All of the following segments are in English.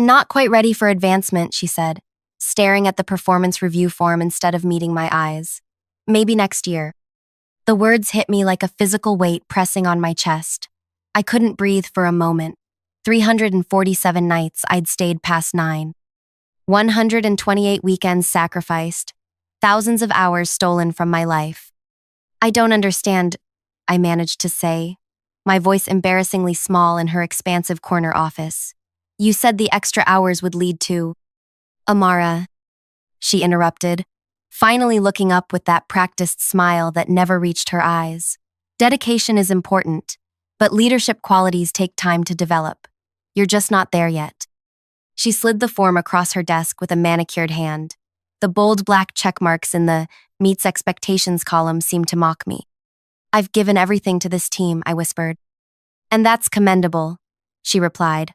Not quite ready for advancement, she said, staring at the performance review form instead of meeting my eyes. Maybe next year. The words hit me like a physical weight pressing on my chest. I couldn't breathe for a moment. 347 nights I'd stayed past 9. 128 weekends sacrificed. Thousands of hours stolen from my life. I don't understand, I managed to say, my voice embarrassingly small in her expansive corner office. You said the extra hours would lead to… Amara, she interrupted, finally looking up with that practiced smile that never reached her eyes. Dedication is important, but leadership qualities take time to develop. You're just not there yet. She slid the form across her desk with a manicured hand. The bold black check marks in the meets expectations column seemed to mock me. I've given everything to this team, I whispered. And that's commendable, she replied,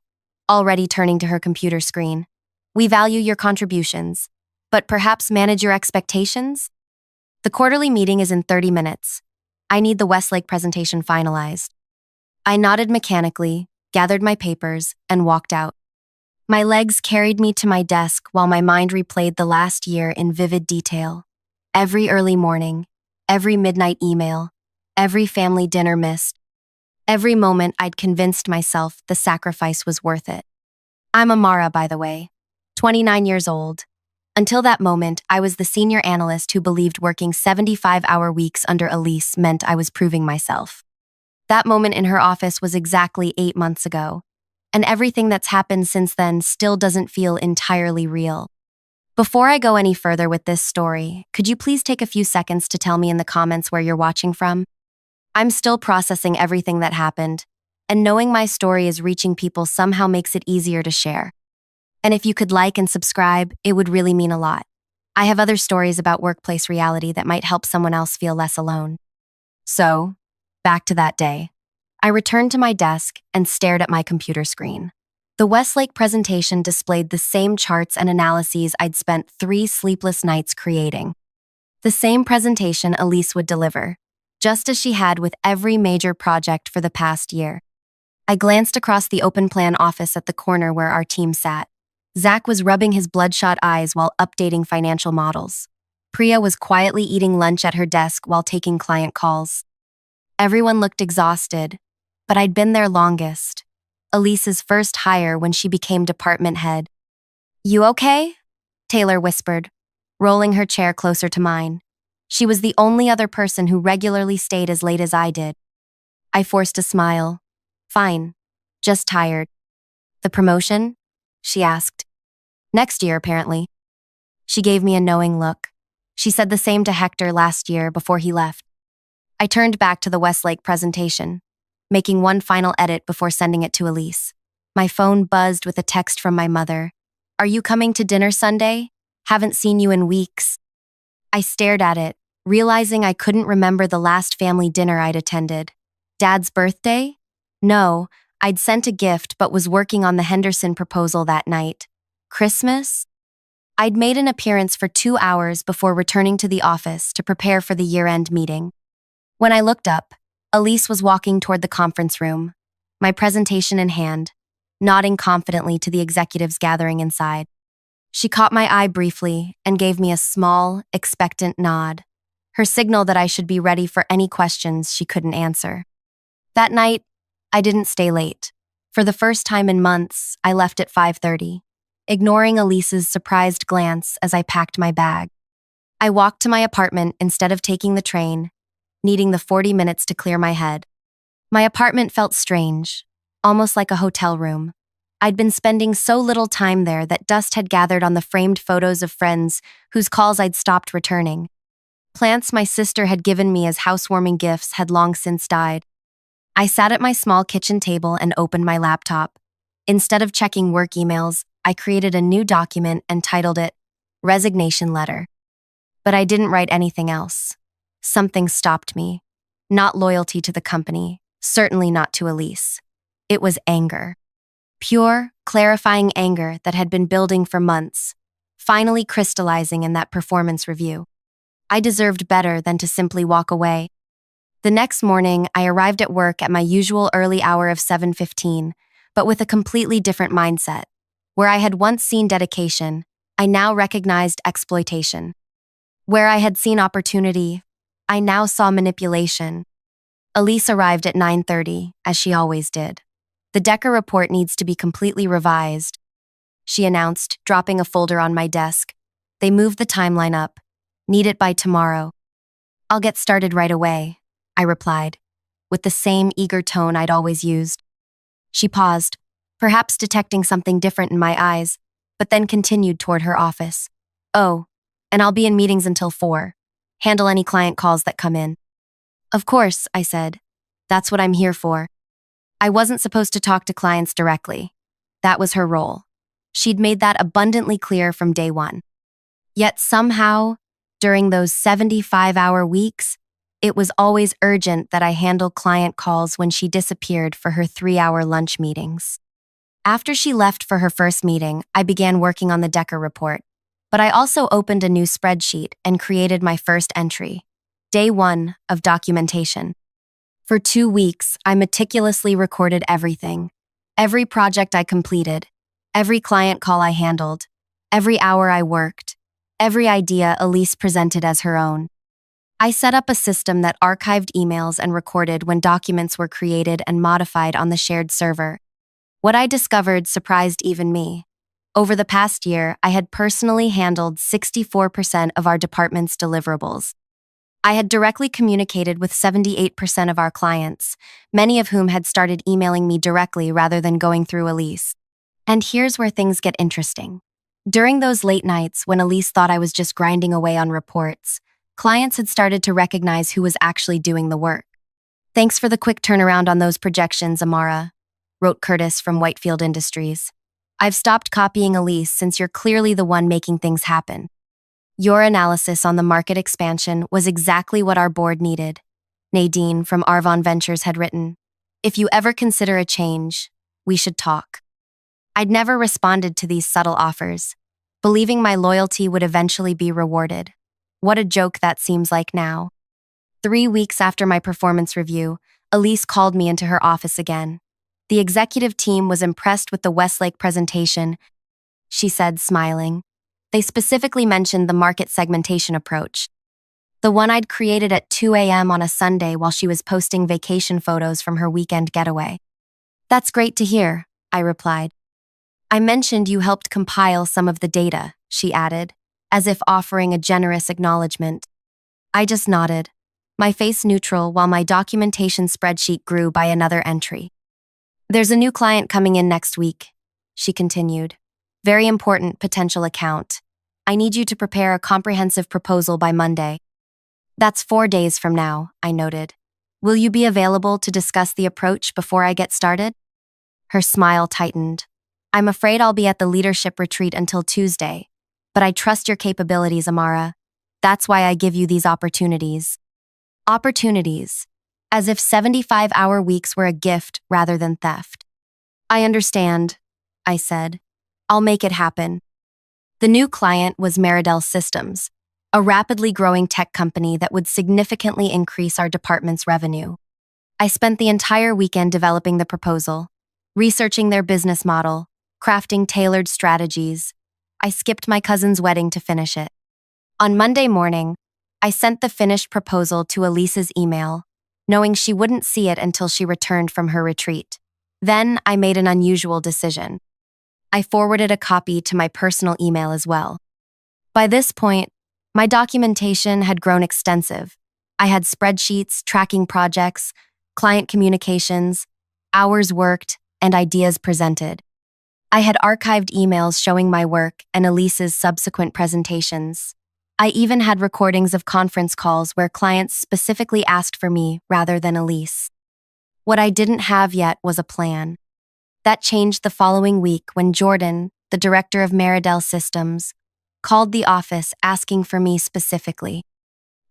already turning to her computer screen. We value your contributions, but perhaps manage your expectations? The quarterly meeting is in 30 minutes. I need the Westlake presentation finalized. I nodded mechanically, gathered my papers, and walked out. My legs carried me to my desk while my mind replayed the last year in vivid detail. Every early morning, every midnight email, every family dinner missed. Every moment I'd convinced myself the sacrifice was worth it. I'm Amara, by the way, 29 years old. Until that moment, I was the senior analyst who believed working 75-hour weeks under Elise meant I was proving myself. That moment in her office was exactly 8 months ago, and everything that's happened since then still doesn't feel entirely real. Before I go any further with this story, could you please take a few seconds to tell me in the comments where you're watching from? I'm still processing everything that happened, and knowing my story is reaching people somehow makes it easier to share. And if you could like and subscribe, it would really mean a lot. I have other stories about workplace reality that might help someone else feel less alone. So, back to that day. I returned to my desk and stared at my computer screen. The Westlake presentation displayed the same charts and analyses I'd spent 3 sleepless nights creating. The same presentation Elise would deliver, just as she had with every major project for the past year. I glanced across the open plan office at the corner where our team sat. Zach was rubbing his bloodshot eyes while updating financial models. Priya was quietly eating lunch at her desk while taking client calls. Everyone looked exhausted, but I'd been there longest. Elise's first hire when she became department head. You okay? Taylor whispered, rolling her chair closer to mine. She was the only other person who regularly stayed as late as I did. I forced a smile. Fine. Just tired. The promotion? She asked. Next year, apparently. She gave me a knowing look. She said the same to Hector last year before he left. I turned back to the Westlake presentation, making one final edit before sending it to Elise. My phone buzzed with a text from my mother. Are you coming to dinner Sunday? Haven't seen you in weeks. I stared at it, realizing I couldn't remember the last family dinner I'd attended. Dad's birthday? No, I'd sent a gift but was working on the Henderson proposal that night. Christmas? I'd made an appearance for 2 hours before returning to the office to prepare for the year-end meeting. When I looked up, Elise was walking toward the conference room, my presentation in hand, nodding confidently to the executives gathering inside. She caught my eye briefly and gave me a small, expectant nod, her signal that I should be ready for any questions she couldn't answer. That night, I didn't stay late. For the first time in months, I left at 5:30, ignoring Elise's surprised glance as I packed my bag. I walked to my apartment instead of taking the train, needing the 40 minutes to clear my head. My apartment felt strange, almost like a hotel room. I'd been spending so little time there that dust had gathered on the framed photos of friends whose calls I'd stopped returning. Plants my sister had given me as housewarming gifts had long since died. I sat at my small kitchen table and opened my laptop. Instead of checking work emails, I created a new document and titled it Resignation Letter. But I didn't write anything else. Something stopped me. Not loyalty to the company, certainly not to Elise. It was anger. Pure, clarifying anger that had been building for months, finally crystallizing in that performance review. I deserved better than to simply walk away. The next morning, I arrived at work at my usual early hour of 7:15, but with a completely different mindset. Where I had once seen dedication, I now recognized exploitation. Where I had seen opportunity, I now saw manipulation. Elise arrived at 9:30, as she always did. The Decker report needs to be completely revised, she announced, dropping a folder on my desk. They moved the timeline up. Need it by tomorrow. I'll get started right away, I replied, with the same eager tone I'd always used. She paused, perhaps detecting something different in my eyes, but then continued toward her office. Oh, and I'll be in meetings until 4. Handle any client calls that come in. Of course, I said. That's what I'm here for. I wasn't supposed to talk to clients directly. That was her role. She'd made that abundantly clear from day one. Yet somehow, during those 75-hour weeks, it was always urgent that I handle client calls when she disappeared for her 3-hour lunch meetings. After she left for her first meeting, I began working on the Decker report, but I also opened a new spreadsheet and created my first entry, Day 1 of documentation. For 2 weeks, I meticulously recorded everything, every project I completed, every client call I handled, every hour I worked, every idea Elise presented as her own. I set up a system that archived emails and recorded when documents were created and modified on the shared server. What I discovered surprised even me. Over the past year, I had personally handled 64% of our department's deliverables. I had directly communicated with 78% of our clients, many of whom had started emailing me directly rather than going through Elise. And here's where things get interesting. During those late nights when Elise thought I was just grinding away on reports, clients had started to recognize who was actually doing the work. Thanks for the quick turnaround on those projections, Amara, wrote Curtis from Whitefield Industries. I've stopped copying Elise since you're clearly the one making things happen. Your analysis on the market expansion was exactly what our board needed, Nadine from Arvon Ventures had written. If you ever consider a change, we should talk. I'd never responded to these subtle offers, believing my loyalty would eventually be rewarded. What a joke that seems like now. 3 weeks after my performance review, Elise called me into her office again. The executive team was impressed with the Westlake presentation, she said, smiling. They specifically mentioned the market segmentation approach, the one I'd created at 2 a.m. on a Sunday while she was posting vacation photos from her weekend getaway. That's great to hear, I replied. I mentioned you helped compile some of the data, she added, as if offering a generous acknowledgement. I just nodded, my face neutral while my documentation spreadsheet grew by another entry. There's a new client coming in next week, she continued. Very important potential account. I need you to prepare a comprehensive proposal by Monday. That's 4 days from now, I noted. Will you be available to discuss the approach before I get started? Her smile tightened. I'm afraid I'll be at the leadership retreat until Tuesday, but I trust your capabilities, Amara. That's why I give you these opportunities. Opportunities. As if 75-hour weeks were a gift rather than theft. I understand, I said. I'll make it happen. The new client was Meridel Systems, a rapidly growing tech company that would significantly increase our department's revenue. I spent the entire weekend developing the proposal, researching their business model, crafting tailored strategies. I skipped my cousin's wedding to finish it. On Monday morning, I sent the finished proposal to Elise's email, knowing she wouldn't see it until she returned from her retreat. Then I made an unusual decision. I forwarded a copy to my personal email as well. By this point, my documentation had grown extensive. I had spreadsheets, tracking projects, client communications, hours worked, and ideas presented. I had archived emails showing my work and Elise's subsequent presentations. I even had recordings of conference calls where clients specifically asked for me rather than Elise. What I didn't have yet was a plan. That changed the following week when Jordan, the director of Meridel Systems, called the office asking for me specifically.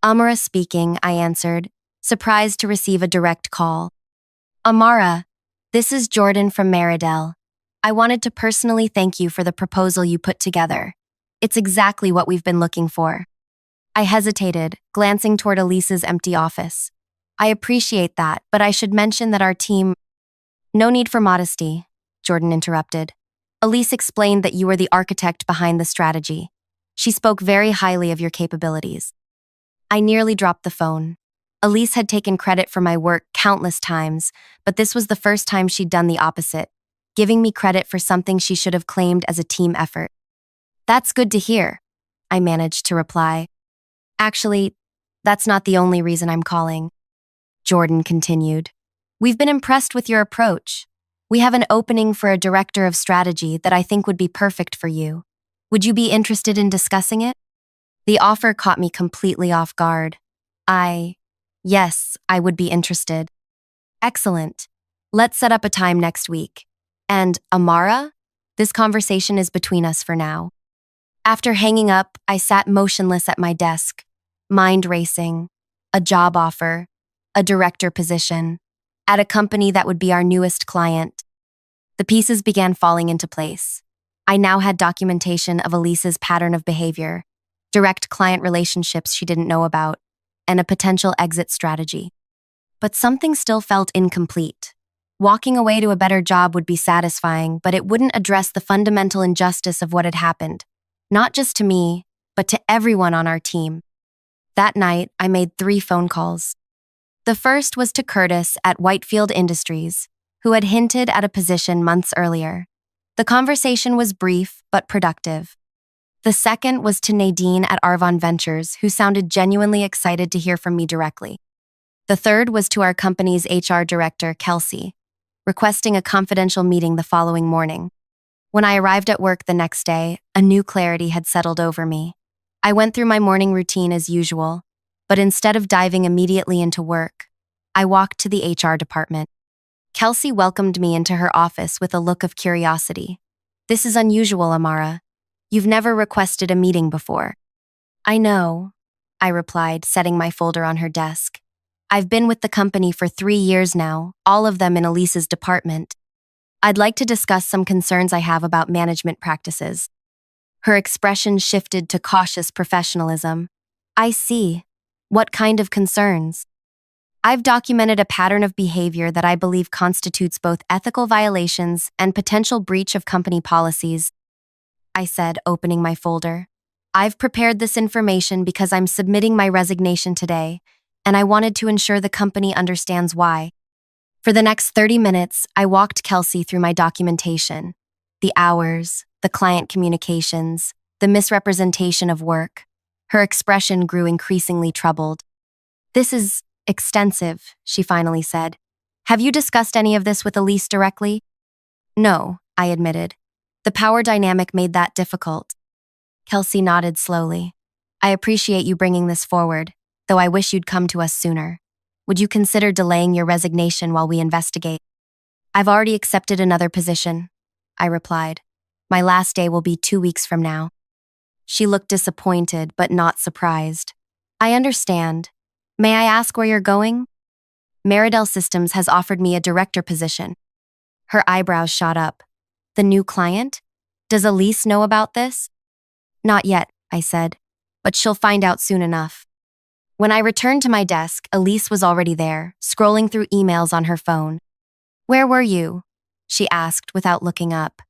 Amara speaking, I answered, surprised to receive a direct call. Amara, this is Jordan from Meridel. I wanted to personally thank you for the proposal you put together. It's exactly what we've been looking for. I hesitated, glancing toward Elise's empty office. I appreciate that, but I should mention that our team— No need for modesty, Jordan interrupted. Elise explained that you were the architect behind the strategy. She spoke very highly of your capabilities. I nearly dropped the phone. Elise had taken credit for my work countless times, but this was the first time she'd done the opposite, giving me credit for something she should have claimed as a team effort. That's good to hear, I managed to reply. Actually, that's not the only reason I'm calling, Jordan continued. We've been impressed with your approach. We have an opening for a director of strategy that I think would be perfect for you. Would you be interested in discussing it? The offer caught me completely off guard. Yes, I would be interested. Excellent. Let's set up a time next week. And, Amara, this conversation is between us for now. After hanging up, I sat motionless at my desk, mind racing, a job offer, a director position, at a company that would be our newest client. The pieces began falling into place. I now had documentation of Elise's pattern of behavior, direct client relationships she didn't know about, and a potential exit strategy. But something still felt incomplete. Walking away to a better job would be satisfying, but it wouldn't address the fundamental injustice of what had happened, not just to me, but to everyone on our team. That night, I made 3 phone calls. The first was to Curtis at Whitefield Industries, who had hinted at a position months earlier. The conversation was brief but productive. The second was to Nadine at Arvon Ventures, who sounded genuinely excited to hear from me directly. The third was to our company's HR director, Kelsey, requesting a confidential meeting the following morning. When I arrived at work the next day, a new clarity had settled over me. I went through my morning routine as usual, but instead of diving immediately into work, I walked to the HR department. Kelsey welcomed me into her office with a look of curiosity. This is unusual, Amara. You've never requested a meeting before. I know, I replied, setting my folder on her desk. I've been with the company for 3 years now, all of them in Elise's department. I'd like to discuss some concerns I have about management practices. Her expression shifted to cautious professionalism. I see. What kind of concerns? I've documented a pattern of behavior that I believe constitutes both ethical violations and potential breach of company policies, I said, opening my folder. I've prepared this information because I'm submitting my resignation today, and I wanted to ensure the company understands why. For the next 30 minutes, I walked Kelsey through my documentation. The hours, the client communications, the misrepresentation of work. Her expression grew increasingly troubled. This is extensive, she finally said. Have you discussed any of this with Elise directly? No, I admitted. The power dynamic made that difficult. Kelsey nodded slowly. I appreciate you bringing this forward, though I wish you'd come to us sooner. Would you consider delaying your resignation while we investigate? I've already accepted another position, I replied. My last day will be 2 weeks from now. She looked disappointed, but not surprised. I understand. May I ask where you're going? Meridel Systems has offered me a director position. Her eyebrows shot up. The new client? Does Elise know about this? Not yet, I said, but she'll find out soon enough. When I returned to my desk, Elise was already there, scrolling through emails on her phone. Where were you? She asked without looking up.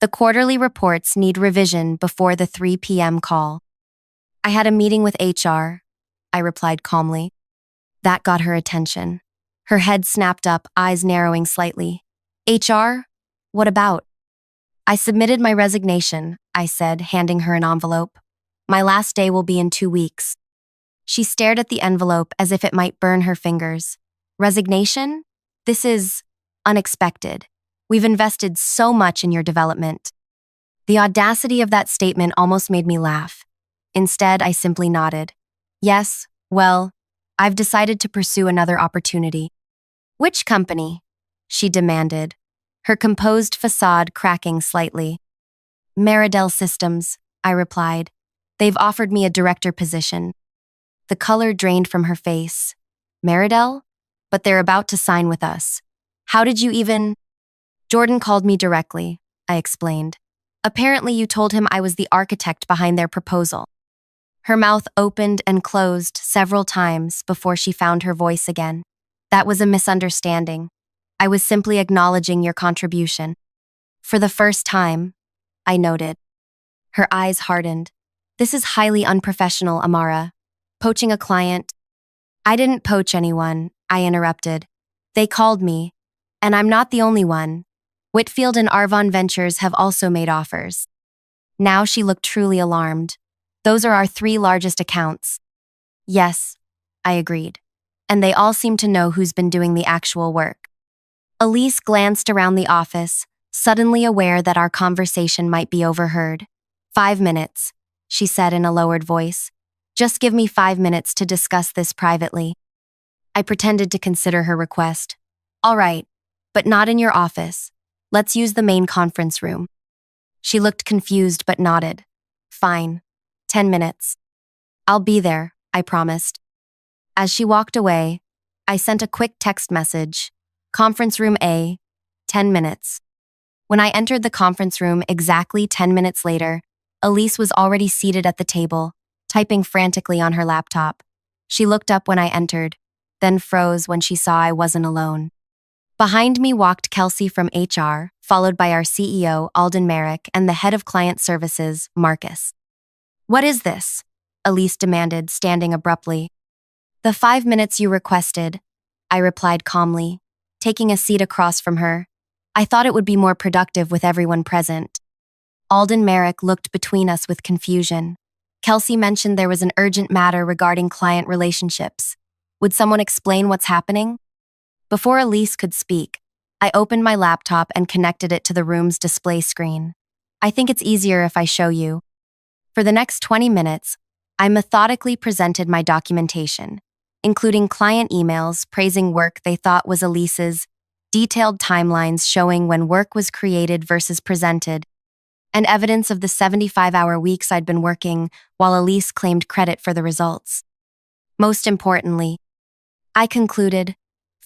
The quarterly reports need revision before the 3 p.m. call. I had a meeting with HR, I replied calmly. That got her attention. Her head snapped up, eyes narrowing slightly. HR? What about? I submitted my resignation, I said, handing her an envelope. My last day will be in 2 weeks. She stared at the envelope as if it might burn her fingers. Resignation? This is unexpected. We've invested so much in your development. The audacity of that statement almost made me laugh. Instead, I simply nodded. Yes, well, I've decided to pursue another opportunity. Which company? She demanded, her composed facade cracking slightly. Meridel Systems, I replied. They've offered me a director position. The color drained from her face. Meridel? But they're about to sign with us. How did you even… Jordan called me directly, I explained. Apparently you told him I was the architect behind their proposal. Her mouth opened and closed several times before she found her voice again. That was a misunderstanding. I was simply acknowledging your contribution. For the first time, I noted. Her eyes hardened. This is highly unprofessional, Amara. Poaching a client. I didn't poach anyone, I interrupted. They called me. And I'm not the only one. Whitfield and Arvon Ventures have also made offers. Now she looked truly alarmed. Those are our 3 largest accounts. Yes, I agreed. And they all seem to know who's been doing the actual work. Elise glanced around the office, suddenly aware that our conversation might be overheard. 5 minutes, she said in a lowered voice. Just give me 5 minutes to discuss this privately. I pretended to consider her request. All right, but not in your office. Let's use the main conference room. She looked confused but nodded. Fine. 10 minutes. I'll be there, I promised. As she walked away, I sent a quick text message. Conference room A, 10 minutes. When I entered the conference room exactly 10 minutes later, Elise was already seated at the table, typing frantically on her laptop. She looked up when I entered, then froze when she saw I wasn't alone. Behind me walked Kelsey from HR, followed by our CEO, Alden Merrick, and the head of client services, Marcus. What is this? Elise demanded, standing abruptly. The 5 minutes you requested, I replied calmly, taking a seat across from her. I thought it would be more productive with everyone present. Alden Merrick looked between us with confusion. Kelsey mentioned there was an urgent matter regarding client relationships. Would someone explain what's happening? Before Elise could speak, I opened my laptop and connected it to the room's display screen. I think it's easier if I show you. For the next 20 minutes, I methodically presented my documentation, including client emails praising work they thought was Elise's, detailed timelines showing when work was created versus presented, and evidence of the 75-hour weeks I'd been working while Elise claimed credit for the results. Most importantly, I concluded,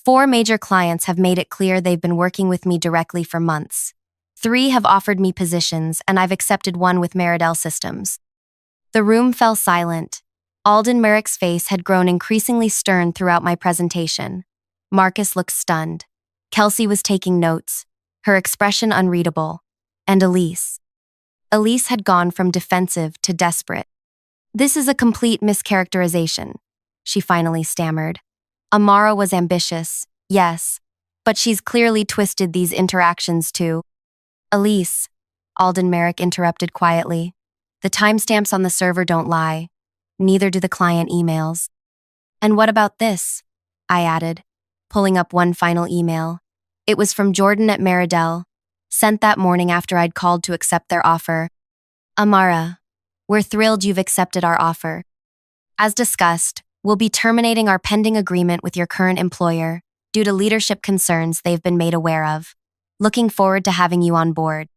4 major clients have made it clear they've been working with me directly for months. 3 have offered me positions, and I've accepted one with Meridel Systems. The room fell silent. Alden Merrick's face had grown increasingly stern throughout my presentation. Marcus looked stunned. Kelsey was taking notes, her expression unreadable. And Elise. Elise had gone from defensive to desperate. This is a complete mischaracterization, she finally stammered. Amara was ambitious, yes, but she's clearly twisted these interactions too. Elise, Alden Merrick interrupted quietly. The timestamps on the server don't lie. Neither do the client emails. And what about this? I added, pulling up one final email. It was from Jordan at Meridel, sent that morning after I'd called to accept their offer. Amara, we're thrilled you've accepted our offer. As discussed, we'll be terminating our pending agreement with your current employer due to leadership concerns they've been made aware of. Looking forward to having you on board.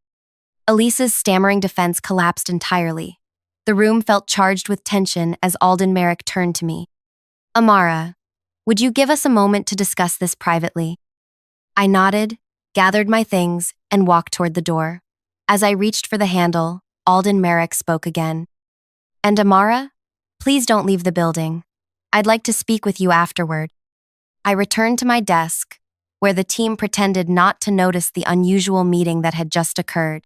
Elise's stammering defense collapsed entirely. The room felt charged with tension as Alden Merrick turned to me. Amara, would you give us a moment to discuss this privately? I nodded, gathered my things, and walked toward the door. As I reached for the handle, Alden Merrick spoke again. And Amara, please don't leave the building. I'd like to speak with you afterward. I returned to my desk, where the team pretended not to notice the unusual meeting that had just occurred.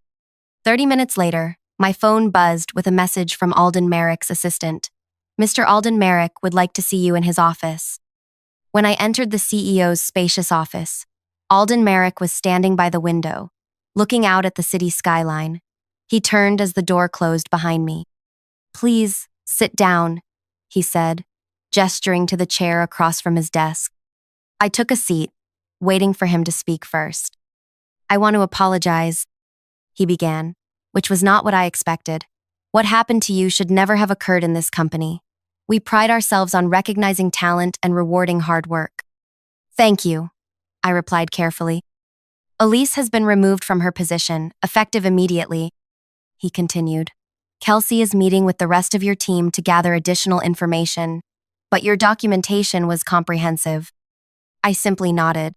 30 minutes later, my phone buzzed with a message from Alden Merrick's assistant. Mr. Alden Merrick would like to see you in his office. When I entered the CEO's spacious office, Alden Merrick was standing by the window, looking out at the city skyline. He turned as the door closed behind me. Please, sit down, he said, gesturing to the chair across from his desk. I took a seat, waiting for him to speak first. I want to apologize, he began, which was not what I expected. What happened to you should never have occurred in this company. We pride ourselves on recognizing talent and rewarding hard work. Thank you, I replied carefully. Elise has been removed from her position, effective immediately, he continued. Kelsey is meeting with the rest of your team to gather additional information, but your documentation was comprehensive. I simply nodded.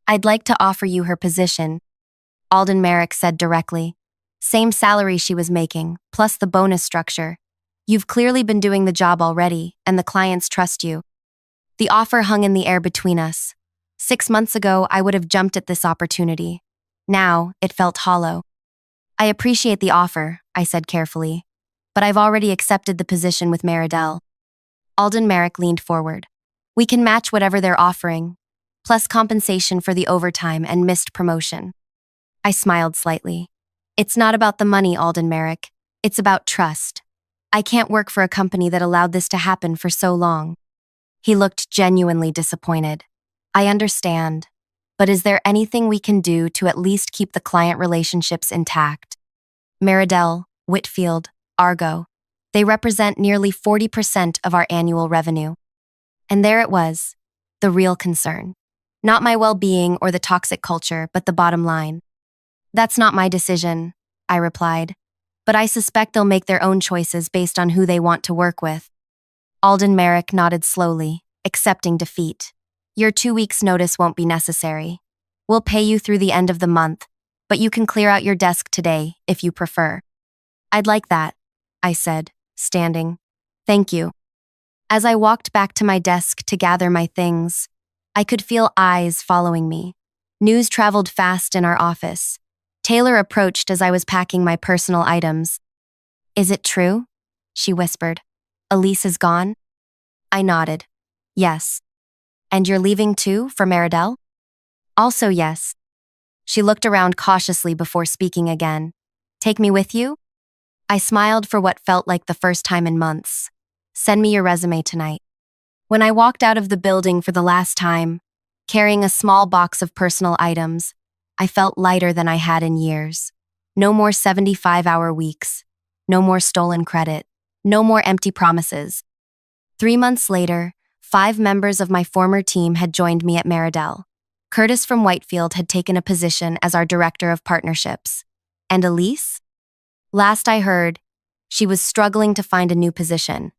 I'd like to offer you her position, Alden Merrick said directly. Same salary she was making, plus the bonus structure. You've clearly been doing the job already, and the clients trust you. The offer hung in the air between us. 6 months ago, I would have jumped at this opportunity. Now, it felt hollow. I appreciate the offer, I said carefully, but I've already accepted the position with Meridel. Alden Merrick leaned forward. We can match whatever they're offering, plus compensation for the overtime and missed promotion. I smiled slightly. It's not about the money, Alden Merrick. It's about trust. I can't work for a company that allowed this to happen for so long. He looked genuinely disappointed. I understand, but is there anything we can do to at least keep the client relationships intact? Meridel, Whitfield, Argo. They represent nearly 40% of our annual revenue. And there it was, the real concern. Not my well-being or the toxic culture, but the bottom line. That's not my decision, I replied, but I suspect they'll make their own choices based on who they want to work with. Alden Merrick nodded slowly, accepting defeat. Your 2 weeks' notice won't be necessary. We'll pay you through the end of the month, but you can clear out your desk today if you prefer. I'd like that, I said, standing. Thank you. As I walked back to my desk to gather my things, I could feel eyes following me. News traveled fast in our office. Taylor approached as I was packing my personal items. Is it true? She whispered. Elise is gone? I nodded. Yes. And you're leaving too, for Meridel? Also yes. She looked around cautiously before speaking again. Take me with you? I smiled for what felt like the first time in months. Send me your resume tonight. When I walked out of the building for the last time, carrying a small box of personal items, I felt lighter than I had in years. No more 75-hour weeks. No more stolen credit. No more empty promises. 3 months later, 5 members of my former team had joined me at Meridel. Curtis from Whitefield had taken a position as our director of partnerships. And Elise? Last I heard, she was struggling to find a new position.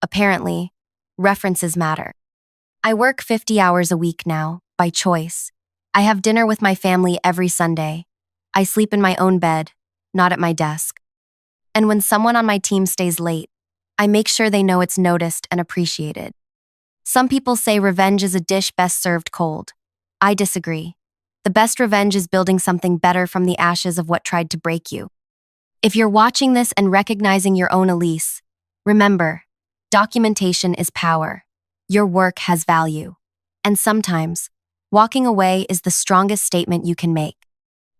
Apparently, references matter. I work 50 hours a week now, by choice. I have dinner with my family every Sunday. I sleep in my own bed, not at my desk. And when someone on my team stays late, I make sure they know it's noticed and appreciated. Some people say revenge is a dish best served cold. I disagree. The best revenge is building something better from the ashes of what tried to break you. If you're watching this and recognizing your own Elise, remember, documentation is power. Your work has value. And sometimes, walking away is the strongest statement you can make.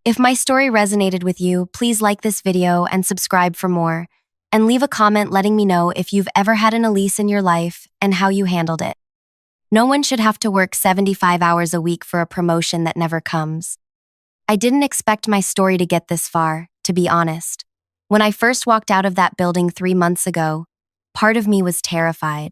If my story resonated with you, please like this video and subscribe for more, and leave a comment letting me know if you've ever had an Elise in your life and how you handled it. No one should have to work 75 hours a week for a promotion that never comes. I didn't expect my story to get this far, to be honest. When I first walked out of that building 3 months ago, part of me was terrified.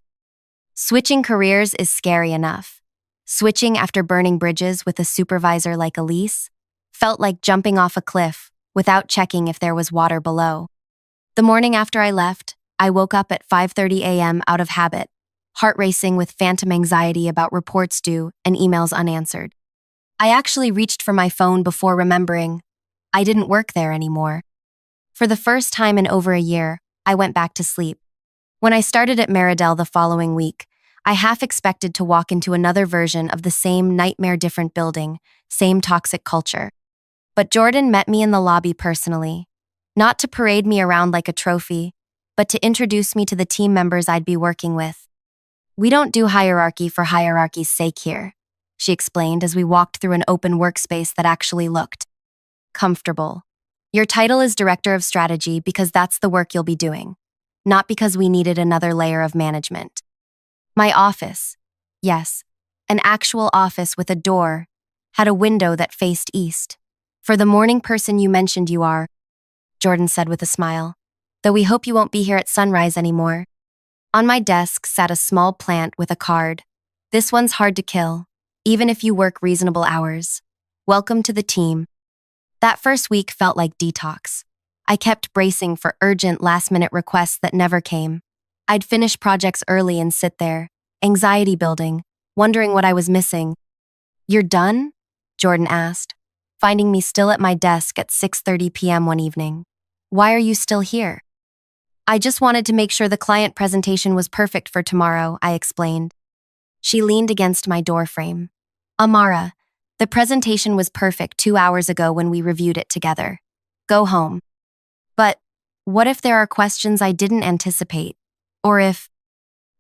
Switching careers is scary enough. Switching after burning bridges with a supervisor like Elise felt like jumping off a cliff without checking if there was water below. The morning after I left, I woke up at 5:30 a.m. out of habit, heart racing with phantom anxiety about reports due and emails unanswered. I actually reached for my phone before remembering I didn't work there anymore. For the first time in over a year, I went back to sleep. When I started at Meridel the following week, I half expected to walk into another version of the same nightmare-different building, same toxic culture. But Jordan met me in the lobby personally, not to parade me around like a trophy, but to introduce me to the team members I'd be working with. We don't do hierarchy for hierarchy's sake here, she explained as we walked through an open workspace that actually looked comfortable. Your title is Director of Strategy because that's the work you'll be doing, not because we needed another layer of management. My office, yes, an actual office with a door, had a window that faced east. For the morning person you mentioned you are, Jordan said with a smile, though we hope you won't be here at sunrise anymore. On my desk sat a small plant with a card. This one's hard to kill, even if you work reasonable hours. Welcome to the team. That first week felt like detox. I kept bracing for urgent last-minute requests that never came. I'd finish projects early and sit there, anxiety building, wondering what I was missing. You're done? Jordan asked, finding me still at my desk at 6:30 p.m. one evening. Why are you still here? I just wanted to make sure the client presentation was perfect for tomorrow, I explained. She leaned against my doorframe. Amara, the presentation was perfect 2 hours ago when we reviewed it together. Go home. What if there are questions I didn't anticipate? Or if,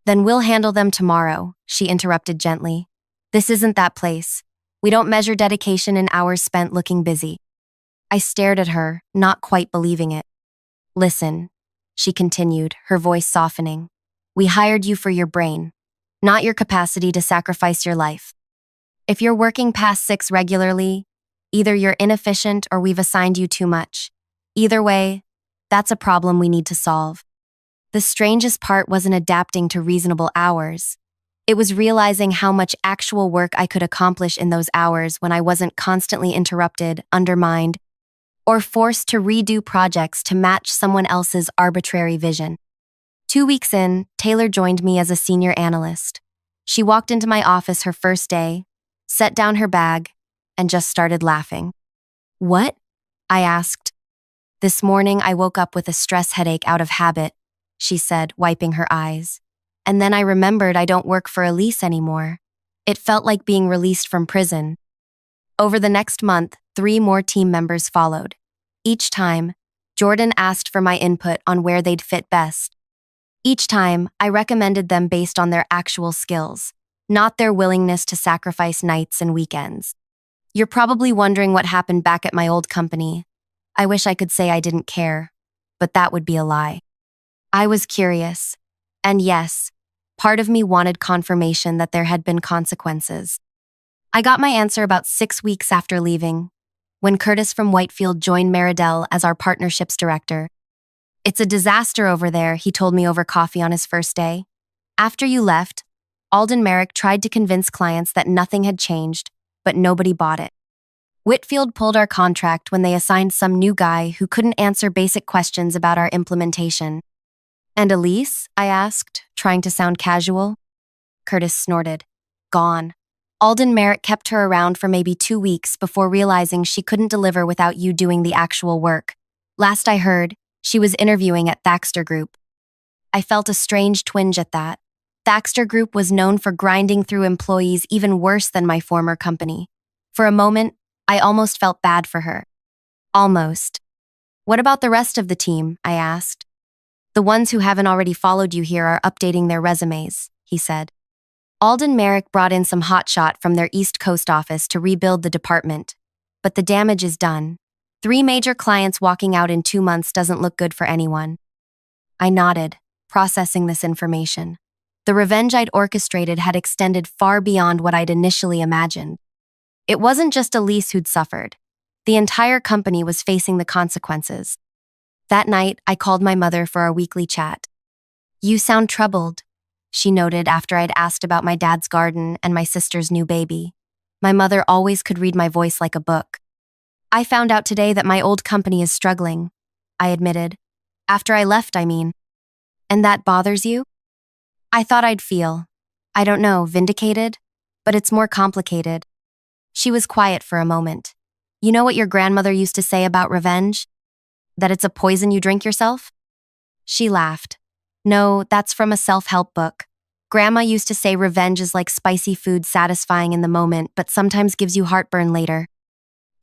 then we'll handle them tomorrow, she interrupted gently. This isn't that place. We don't measure dedication in hours spent looking busy. I stared at her, not quite believing it. Listen, she continued, her voice softening. We hired you for your brain, not your capacity to sacrifice your life. If you're working past 6 regularly, either you're inefficient or we've assigned you too much. Either way, that's a problem we need to solve. The strangest part wasn't adapting to reasonable hours. It was realizing how much actual work I could accomplish in those hours when I wasn't constantly interrupted, undermined, or forced to redo projects to match someone else's arbitrary vision. 2 weeks in, Taylor joined me as a senior analyst. She walked into my office her first day, set down her bag, and just started laughing. What? I asked. This morning I woke up with a stress headache out of habit, she said, wiping her eyes. And then I remembered I don't work for Elise anymore. It felt like being released from prison. Over the next month, 3 more team members followed. Each time, Jordan asked for my input on where they'd fit best. Each time, I recommended them based on their actual skills, not their willingness to sacrifice nights and weekends. You're probably wondering what happened back at my old company. I wish I could say I didn't care, but that would be a lie. I was curious, and yes, part of me wanted confirmation that there had been consequences. I got my answer about 6 weeks after leaving, when Curtis from Whitefield joined Meridell as our partnerships director. It's a disaster over there, he told me over coffee on his first day. After you left, Alden Merrick tried to convince clients that nothing had changed, but nobody bought it. Whitfield pulled our contract when they assigned some new guy who couldn't answer basic questions about our implementation. And Elise? I asked, trying to sound casual. Curtis snorted. Gone. Alden Merrick kept her around for maybe 2 weeks before realizing she couldn't deliver without you doing the actual work. Last I heard, she was interviewing at Thaxter Group. I felt a strange twinge at that. Thaxter Group was known for grinding through employees even worse than my former company. For a moment, I almost felt bad for her. Almost. What about the rest of the team? I asked. The ones who haven't already followed you here are updating their resumes, he said. Alden Merrick brought in some hotshot from their East Coast office to rebuild the department. But the damage is done. 3 major clients walking out in 2 months doesn't look good for anyone. I nodded, processing this information. The revenge I'd orchestrated had extended far beyond what I'd initially imagined. It wasn't just Elise who'd suffered. The entire company was facing the consequences. That night, I called my mother for our weekly chat. You sound troubled, she noted after I'd asked about my dad's garden and my sister's new baby. My mother always could read my voice like a book. I found out today that my old company is struggling, I admitted. After I left, I mean. And that bothers you? I thought I'd feel, I don't know, vindicated? But it's more complicated. She was quiet for a moment. You know what your grandmother used to say about revenge? That it's a poison you drink yourself? She laughed. No, that's from a self-help book. Grandma used to say revenge is like spicy food satisfying in the moment, but sometimes gives you heartburn later.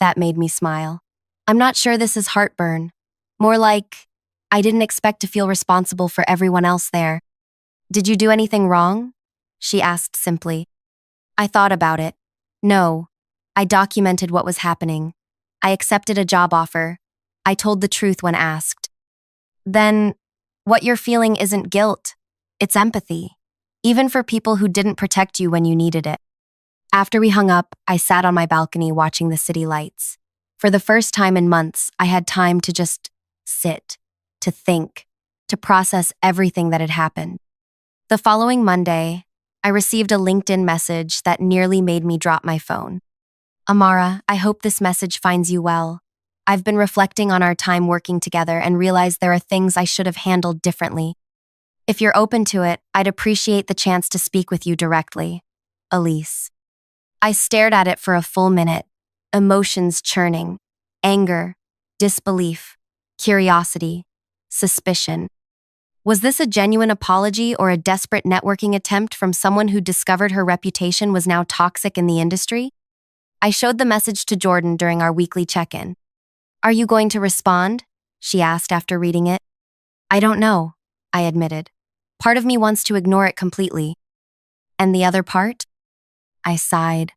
That made me smile. I'm not sure this is heartburn. More like, I didn't expect to feel responsible for everyone else there. Did you do anything wrong? She asked simply. I thought about it. No. I documented what was happening. I accepted a job offer. I told the truth when asked. Then, what you're feeling isn't guilt. It's empathy. Even for people who didn't protect you when you needed it. After we hung up, I sat on my balcony watching the city lights. For the first time in months, I had time to just sit, to think, to process everything that had happened. The following Monday, I received a LinkedIn message that nearly made me drop my phone. Amara, I hope this message finds you well. I've been reflecting on our time working together and realized there are things I should have handled differently. If you're open to it, I'd appreciate the chance to speak with you directly. Elise. I stared at it for a full minute, emotions churning, anger, disbelief, curiosity, suspicion. Was this a genuine apology or a desperate networking attempt from someone who discovered her reputation was now toxic in the industry? I showed the message to Jordan during our weekly check-in. Are you going to respond? She asked after reading it. I don't know, I admitted. Part of me wants to ignore it completely. And the other part? I sighed,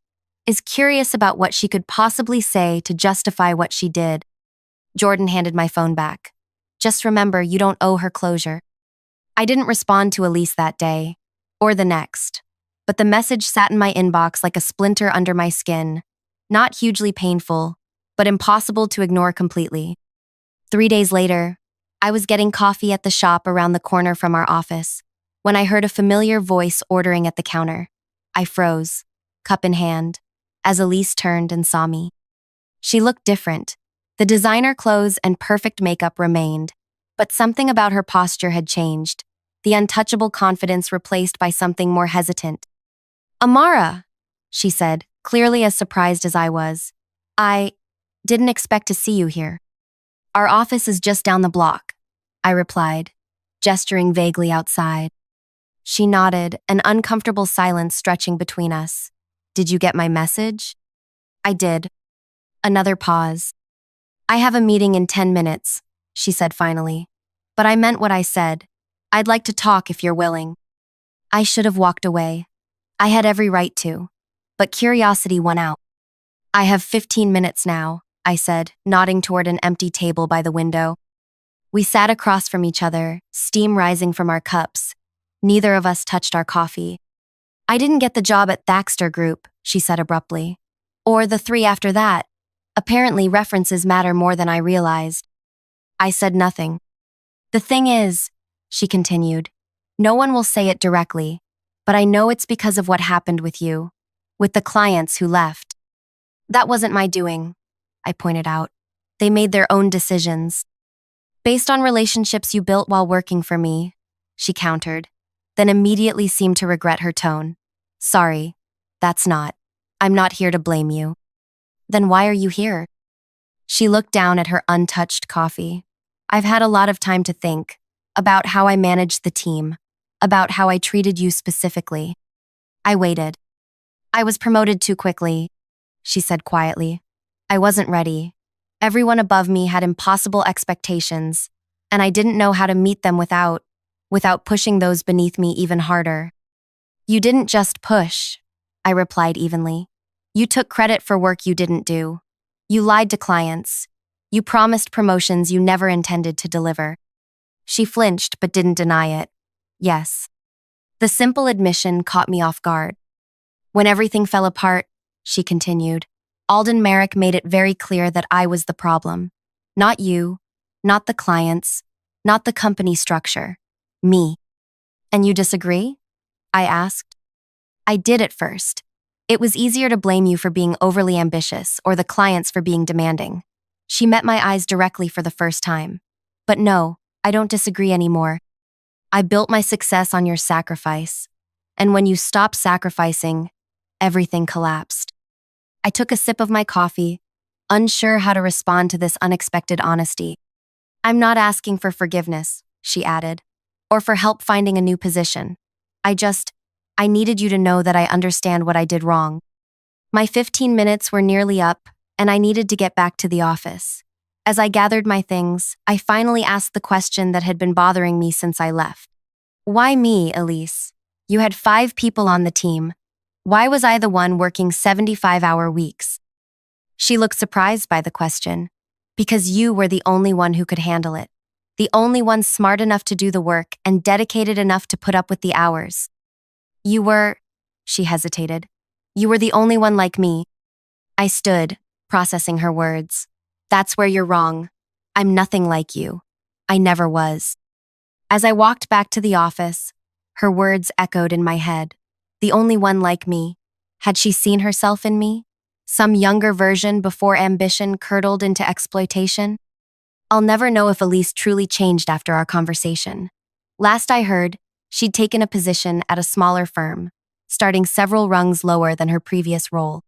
is curious about what she could possibly say to justify what she did. Jordan handed my phone back. Just remember, you don't owe her closure. I didn't respond to Elise that day, or the next, but the message sat in my inbox like a splinter under my skin. Not hugely painful, but impossible to ignore completely. 3 days later, I was getting coffee at the shop around the corner from our office when I heard a familiar voice ordering at the counter. I froze, cup in hand, as Elise turned and saw me. She looked different. The designer clothes and perfect makeup remained, but something about her posture had changed, the untouchable confidence replaced by something more hesitant. Amara, she said, clearly as surprised as I was. I didn't expect to see you here. Our office is just down the block, I replied, gesturing vaguely outside. She nodded, an uncomfortable silence stretching between us. Did you get my message? I did. Another pause. I have a meeting in 10 minutes, she said finally. But I meant what I said. I'd like to talk if you're willing. I should have walked away. I had every right to. But curiosity won out. I have 15 minutes now, I said, nodding toward an empty table by the window. We sat across from each other, steam rising from our cups. Neither of us touched our coffee. I didn't get the job at Thaxter Group, she said abruptly. Or the 3 after that. Apparently, references matter more than I realized. I said nothing. The thing is, she continued, no one will say it directly, but I know it's because of what happened with you, with the clients who left. That wasn't my doing, I pointed out. They made their own decisions. Based on relationships you built while working for me, she countered, then immediately seemed to regret her tone. Sorry, that's not. I'm not here to blame you. Then why are you here? She looked down at her untouched coffee. I've had a lot of time to think about how I managed the team, about how I treated you specifically. I waited. I was promoted too quickly, she said quietly. I wasn't ready. Everyone above me had impossible expectations, and I didn't know how to meet them without pushing those beneath me even harder. You didn't just push, I replied evenly. You took credit for work you didn't do. You lied to clients. You promised promotions you never intended to deliver. She flinched but didn't deny it. Yes. The simple admission caught me off guard. When everything fell apart, she continued, Alden Merrick made it very clear that I was the problem. Not you, not the clients, not the company structure. Me. And you disagree? I asked. I did at first. It was easier to blame you for being overly ambitious or the clients for being demanding. She met my eyes directly for the first time. But no, I don't disagree anymore. I built my success on your sacrifice. And when you stopped sacrificing, everything collapsed. I took a sip of my coffee, unsure how to respond to this unexpected honesty. I'm not asking for forgiveness, she added, or for help finding a new position. I needed you to know that I understand what I did wrong. My 15 minutes were nearly up, and I needed to get back to the office. As I gathered my things, I finally asked the question that had been bothering me since I left. Why me, Elise? You had 5 people on the team. Why was I the one working 75-hour weeks? She looked surprised by the question. Because you were the only one who could handle it. The only one smart enough to do the work and dedicated enough to put up with the hours. You were, she hesitated. You were the only one like me. I stood, processing her words. That's where you're wrong. I'm nothing like you. I never was. As I walked back to the office, her words echoed in my head. The only one like me. Had she seen herself in me? Some younger version before ambition curdled into exploitation? I'll never know if Elise truly changed after our conversation. Last I heard, she'd taken a position at a smaller firm, starting several rungs lower than her previous role.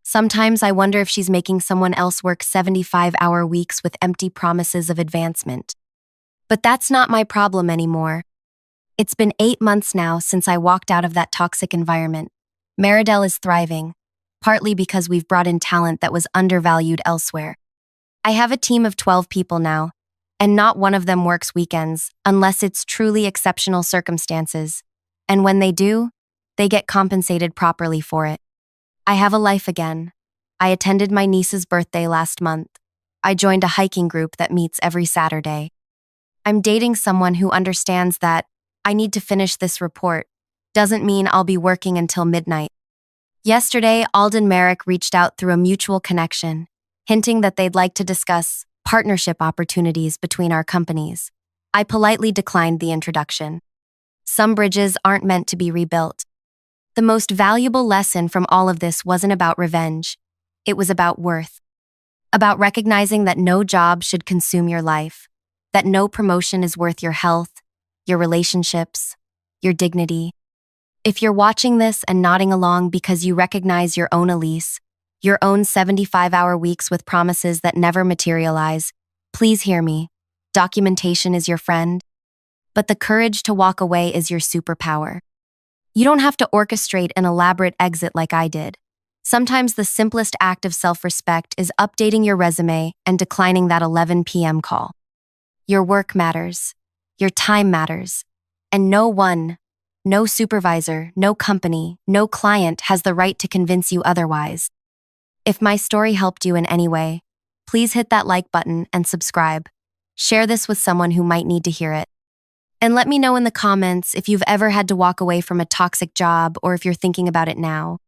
Sometimes I wonder if she's making someone else work 75-hour weeks with empty promises of advancement. But that's not my problem anymore. It's been 8 months now since I walked out of that toxic environment. Meridel is thriving, partly because we've brought in talent that was undervalued elsewhere. I have a team of 12 people now, And not one of them works weekends, unless it's truly exceptional circumstances. And when they do, they get compensated properly for it. I have a life again. I attended my niece's birthday last month. I joined a hiking group that meets every Saturday. I'm dating someone who understands that I need to finish this report. Doesn't mean I'll be working until midnight. Yesterday, Alden Merrick reached out through a mutual connection, hinting that they'd like to discuss partnership opportunities between our companies. I politely declined the introduction. Some bridges aren't meant to be rebuilt. The most valuable lesson from all of this wasn't about revenge. It was about worth. About recognizing that no job should consume your life, that no promotion is worth your health, your relationships, your dignity. If you're watching this and nodding along because you recognize your own Elise, your own 75-hour weeks with promises that never materialize, please hear me. Documentation is your friend, but the courage to walk away is your superpower. You don't have to orchestrate an elaborate exit like I did. Sometimes the simplest act of self-respect is updating your resume and declining that 11 p.m. call. Your work matters. Your time matters. And no supervisor, no company, no client has the right to convince you otherwise. If my story helped you in any way, please hit that like button and subscribe. Share this with someone who might need to hear it. And let me know in the comments if you've ever had to walk away from a toxic job or if you're thinking about it now.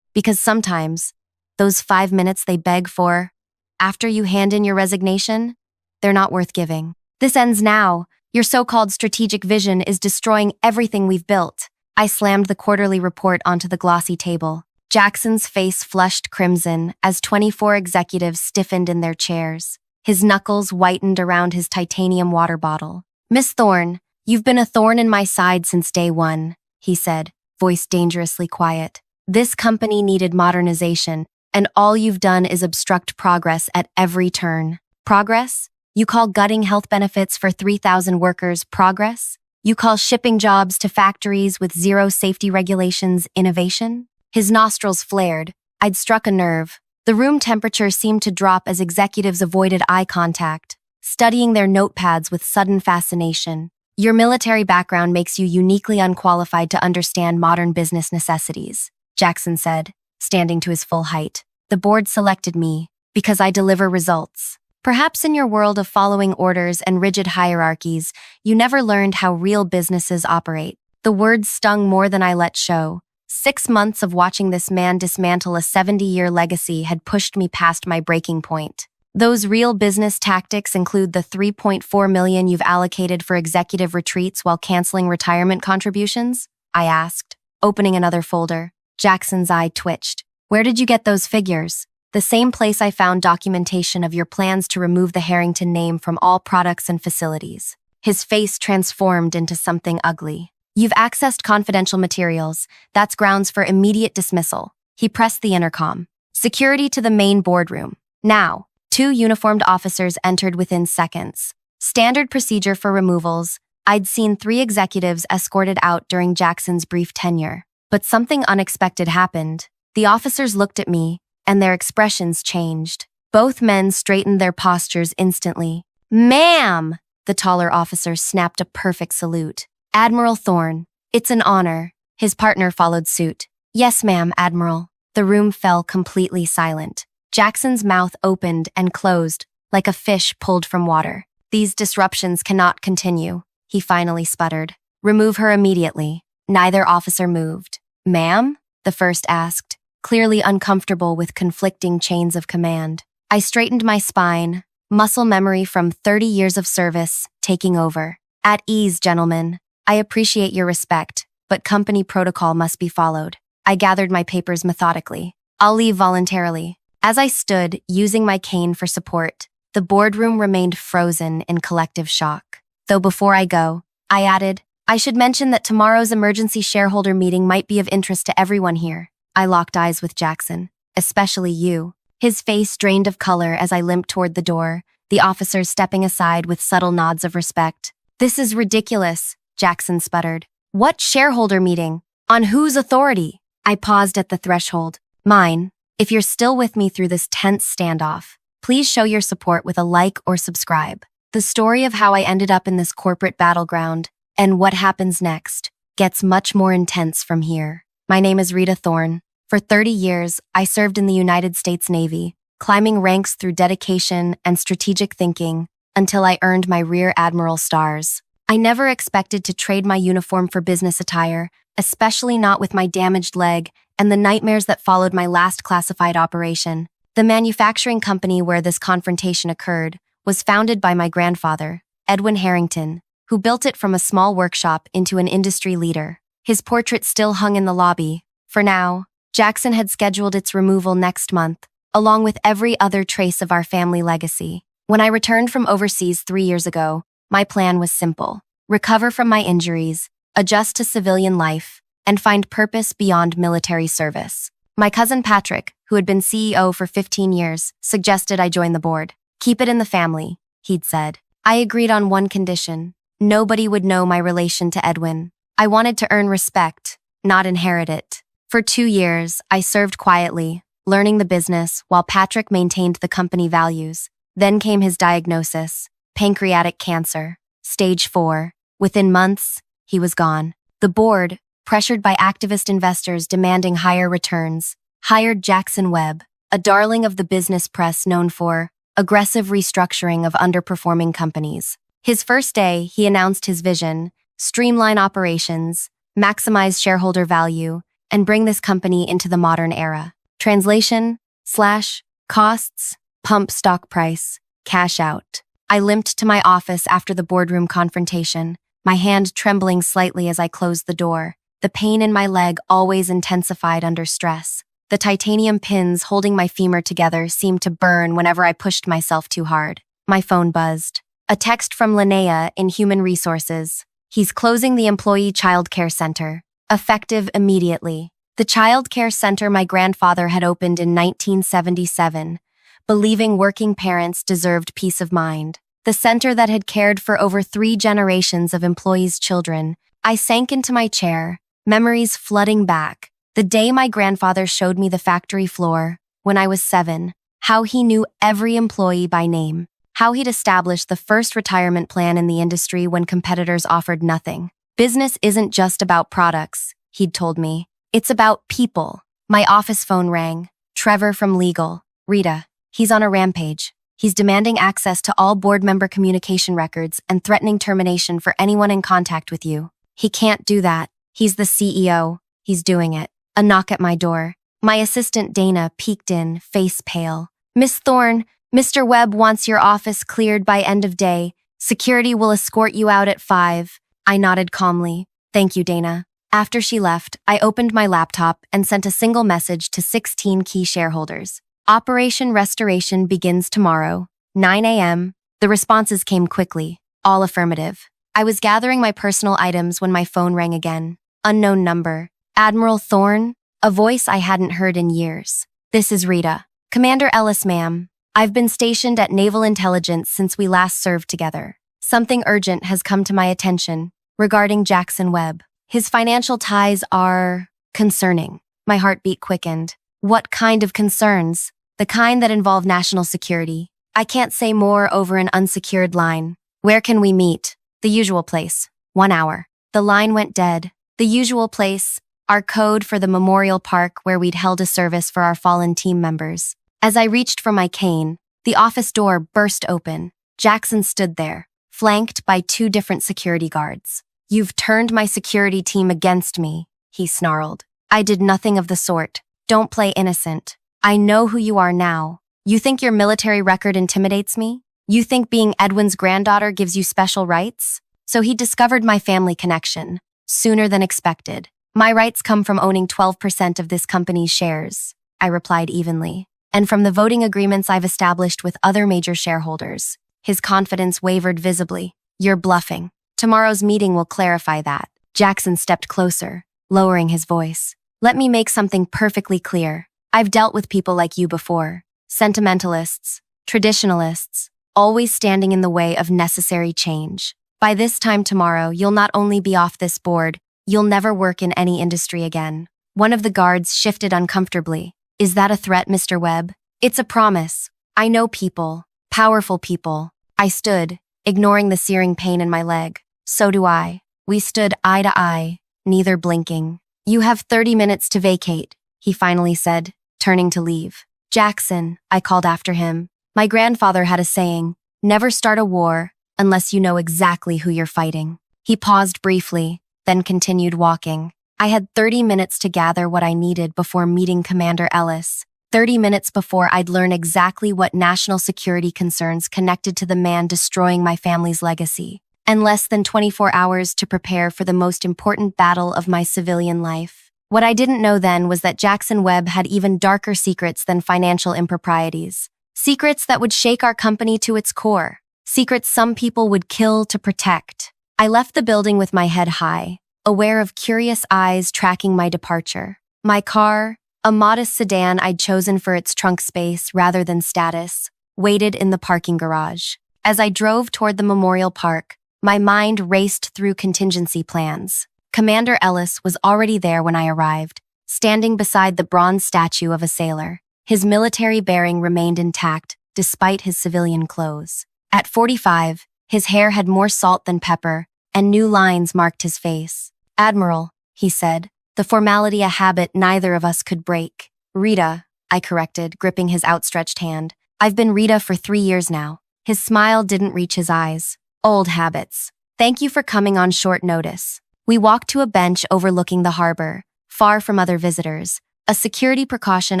Because sometimes, those 5 minutes they beg for, after you hand in your resignation, they're not worth giving. This ends now. Your so-called strategic vision is destroying everything we've built. I slammed the quarterly report onto the glossy table. Jackson's face flushed crimson as 24 executives stiffened in their chairs. His knuckles whitened around his titanium water bottle. "Miss Thorne, you've been a thorn in my side since day one," he said, voice dangerously quiet. "This company needed modernization, and all you've done is obstruct progress at every turn." Progress? You call gutting health benefits for 3,000 workers progress? You call shipping jobs to factories with zero safety regulations innovation? His nostrils flared. I'd struck a nerve. The room temperature seemed to drop as executives avoided eye contact, studying their notepads with sudden fascination. "Your military background makes you uniquely unqualified to understand modern business necessities," Jackson said, standing to his full height. "The board selected me because I deliver results. Perhaps in your world of following orders and rigid hierarchies, you never learned how real businesses operate." The words stung more than I let show. 6 months of watching this man dismantle a 70-year legacy had pushed me past my breaking point. "Those real business tactics include the $3.4 million you've allocated for executive retreats while canceling retirement contributions?" I asked, opening another folder. Jackson's eye twitched. "Where did you get those figures?" "The same place I found documentation of your plans to remove the Harrington name from all products and facilities." His face transformed into something ugly. "You've accessed confidential materials. That's grounds for immediate dismissal." He pressed the intercom. "Security to the main boardroom. Now." 2 uniformed officers entered within seconds. Standard procedure for removals. I'd seen 3 executives escorted out during Jackson's brief tenure. But something unexpected happened. The officers looked at me, and their expressions changed. Both men straightened their postures instantly. "Ma'am!" The taller officer snapped a perfect salute. "Admiral Thorne, it's an honor." His partner followed suit. "Yes, ma'am, Admiral." The room fell completely silent. Jackson's mouth opened and closed, like a fish pulled from water. "These disruptions cannot continue," he finally sputtered. "Remove her immediately." Neither officer moved. "Ma'am?" the first asked, clearly uncomfortable with conflicting chains of command. I straightened my spine, muscle memory from 30 years of service taking over. "At ease, gentlemen. I appreciate your respect, but company protocol must be followed." I gathered my papers methodically. "I'll leave voluntarily." As I stood, using my cane for support, the boardroom remained frozen in collective shock. "Though before I go," I added, "I should mention that tomorrow's emergency shareholder meeting might be of interest to everyone here." I locked eyes with Jackson. "Especially you." His face drained of color as I limped toward the door, the officers stepping aside with subtle nods of respect. "This is ridiculous," Jackson sputtered. "What shareholder meeting? On whose authority?" I paused at the threshold. "Mine. If you're still with me through this tense standoff, please show your support with a like or subscribe. The story of how I ended up in this corporate battleground and what happens next gets much more intense from here. My name is Rita Thorne. For 30 years, I served in the United States Navy, climbing ranks through dedication and strategic thinking until I earned my Rear Admiral stars. I never expected to trade my uniform for business attire, especially not with my damaged leg and the nightmares that followed my last classified operation. The manufacturing company where this confrontation occurred was founded by my grandfather, Edwin Harrington, who built it from a small workshop into an industry leader. His portrait still hung in the lobby. For now, Jackson had scheduled its removal next month, along with every other trace of our family legacy. When I returned from overseas 3 years ago, my plan was simple: recover from my injuries, adjust to civilian life, and find purpose beyond military service. My cousin Patrick, who had been CEO for 15 years, suggested I join the board. "Keep it in the family," he'd said. I agreed on one condition: nobody would know my relation to Edwin. I wanted to earn respect, not inherit it. For 2 years, I served quietly, learning the business while Patrick maintained the company values. Then came his diagnosis: pancreatic cancer, stage 4. Within months, he was gone. The board, pressured by activist investors demanding higher returns, hired Jackson Webb, a darling of the business press known for aggressive restructuring of underperforming companies. His first day, he announced his vision: streamline operations, maximize shareholder value, and bring this company into the modern era. Translation: slash, costs, pump stock price, cash out. I limped to my office after the boardroom confrontation, my hand trembling slightly as I closed the door. The pain in my leg always intensified under stress. The titanium pins holding my femur together seemed to burn whenever I pushed myself too hard. My phone buzzed. A text from Linnea in Human Resources. "He's closing the Employee Child Care Center. Effective immediately." The child care center my grandfather had opened in 1977, believing working parents deserved peace of mind. The center that had cared for over 3 generations of employees' children. I sank into my chair, memories flooding back. The day my grandfather showed me the factory floor, when I was 7, how he knew every employee by name, how he'd established the first retirement plan in the industry when competitors offered nothing. "Business isn't just about products," he'd told me. "It's about people." My office phone rang. Trevor from legal. "Rita, he's on a rampage. He's demanding access to all board member communication records and threatening termination for anyone in contact with you." "He can't do that. He's the CEO. He's doing it." A knock at my door. My assistant Dana peeked in, face pale. "Miss Thorne, Mr. Webb wants your office cleared by end of day. Security will escort you out at 5. I nodded calmly. "Thank you, Dana." After she left, I opened my laptop and sent a single message to 16 key shareholders. "Operation Restoration begins tomorrow, 9 a.m. The responses came quickly, all affirmative. I was gathering my personal items when my phone rang again. Unknown number. "Admiral Thorne?" A voice I hadn't heard in years. "This is Rita." "Commander Ellis, ma'am. I've been stationed at Naval Intelligence since we last served together. Something urgent has come to my attention regarding Jackson Webb. His financial ties are concerning." My heartbeat quickened. "What kind of concerns?" "The kind that involve national security. I can't say more over an unsecured line." "Where can we meet?" "The usual place. 1 hour." The line went dead. The usual place, our code for the memorial park where we'd held a service for our fallen team members. As I reached for my cane, the office door burst open. Jackson stood there, flanked by 2 different security guards. "You've turned my security team against me," he snarled. "I did nothing of the sort. Don't play innocent. I know who you are now. You think your military record intimidates me? You think being Edwin's granddaughter gives you special rights?" So he discovered my family connection, sooner than expected. "My rights come from owning 12% of this company's shares," I replied evenly, "and from the voting agreements I've established with other major shareholders." His confidence wavered visibly. "You're bluffing. Tomorrow's meeting will clarify that." Jackson stepped closer, lowering his voice. "Let me make something perfectly clear. I've dealt with people like you before. Sentimentalists, traditionalists, always standing in the way of necessary change. By this time tomorrow, you'll not only be off this board, you'll never work in any industry again." One of the guards shifted uncomfortably. "Is that a threat, Mr. Webb?" "It's a promise. I know people, powerful people." I stood, ignoring the searing pain in my leg. So do I. We stood eye to eye, neither blinking. You have 30 minutes to vacate, he finally said, turning to leave. Jackson, I called after him. My grandfather had a saying, never start a war unless you know exactly who you're fighting. He paused briefly, then continued walking. I had 30 minutes to gather what I needed before meeting Commander Ellis. 30 minutes before I'd learn exactly what national security concerns connected to the man destroying my family's legacy. And less than 24 hours to prepare for the most important battle of my civilian life. What I didn't know then was that Jackson Webb had even darker secrets than financial improprieties. Secrets that would shake our company to its core. Secrets some people would kill to protect. I left the building with my head high, aware of curious eyes tracking my departure. My car, a modest sedan I'd chosen for its trunk space rather than status, waited in the parking garage. As I drove toward the memorial park, my mind raced through contingency plans. Commander Ellis was already there when I arrived, standing beside the bronze statue of a sailor. His military bearing remained intact, despite his civilian clothes. At 45, his hair had more salt than pepper, and new lines marked his face. Admiral, he said, the formality a habit neither of us could break. Rita, I corrected, gripping his outstretched hand. I've been Rita for 3 years now. His smile didn't reach his eyes. Old habits. Thank you for coming on short notice. We walked to a bench overlooking the harbor, far from other visitors, a security precaution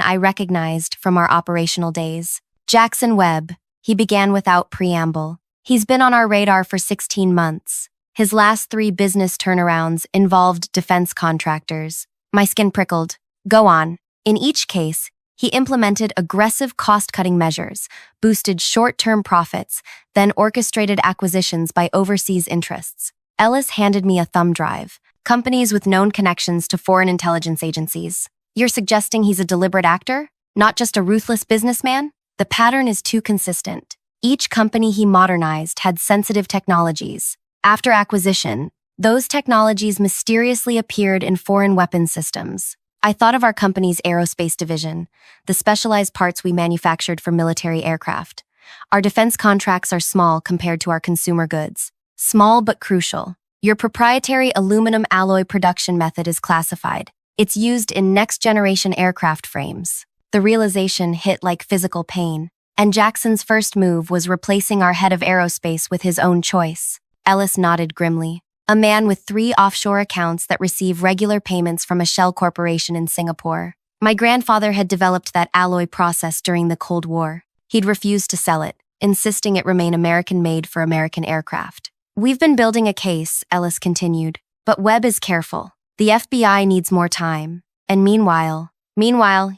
I recognized from our operational days. Jackson Webb, he began without preamble. He's been on our radar for 16 months. His last 3 business turnarounds involved defense contractors. My skin prickled. Go on. In each case, he implemented aggressive cost-cutting measures, boosted short-term profits, then orchestrated acquisitions by overseas interests. Ellis handed me a thumb drive. Companies with known connections to foreign intelligence agencies. You're suggesting he's a deliberate actor? Not just a ruthless businessman? The pattern is too consistent. Each company he modernized had sensitive technologies. After acquisition, those technologies mysteriously appeared in foreign weapons systems. I thought of our company's aerospace division, the specialized parts we manufactured for military aircraft. Our defense contracts are small compared to our consumer goods. Small but crucial. Your proprietary aluminum alloy production method is classified. It's used in next-generation aircraft frames. The realization hit like physical pain, and Jackson's first move was replacing our head of aerospace with his own choice. Ellis nodded grimly. A man with 3 offshore accounts that receive regular payments from a shell corporation in Singapore. My grandfather had developed that alloy process during the Cold War. He'd refused to sell it, insisting it remain American-made for American aircraft. We've been building a case, Ellis continued, but Webb is careful. The FBI needs more time. And meanwhile,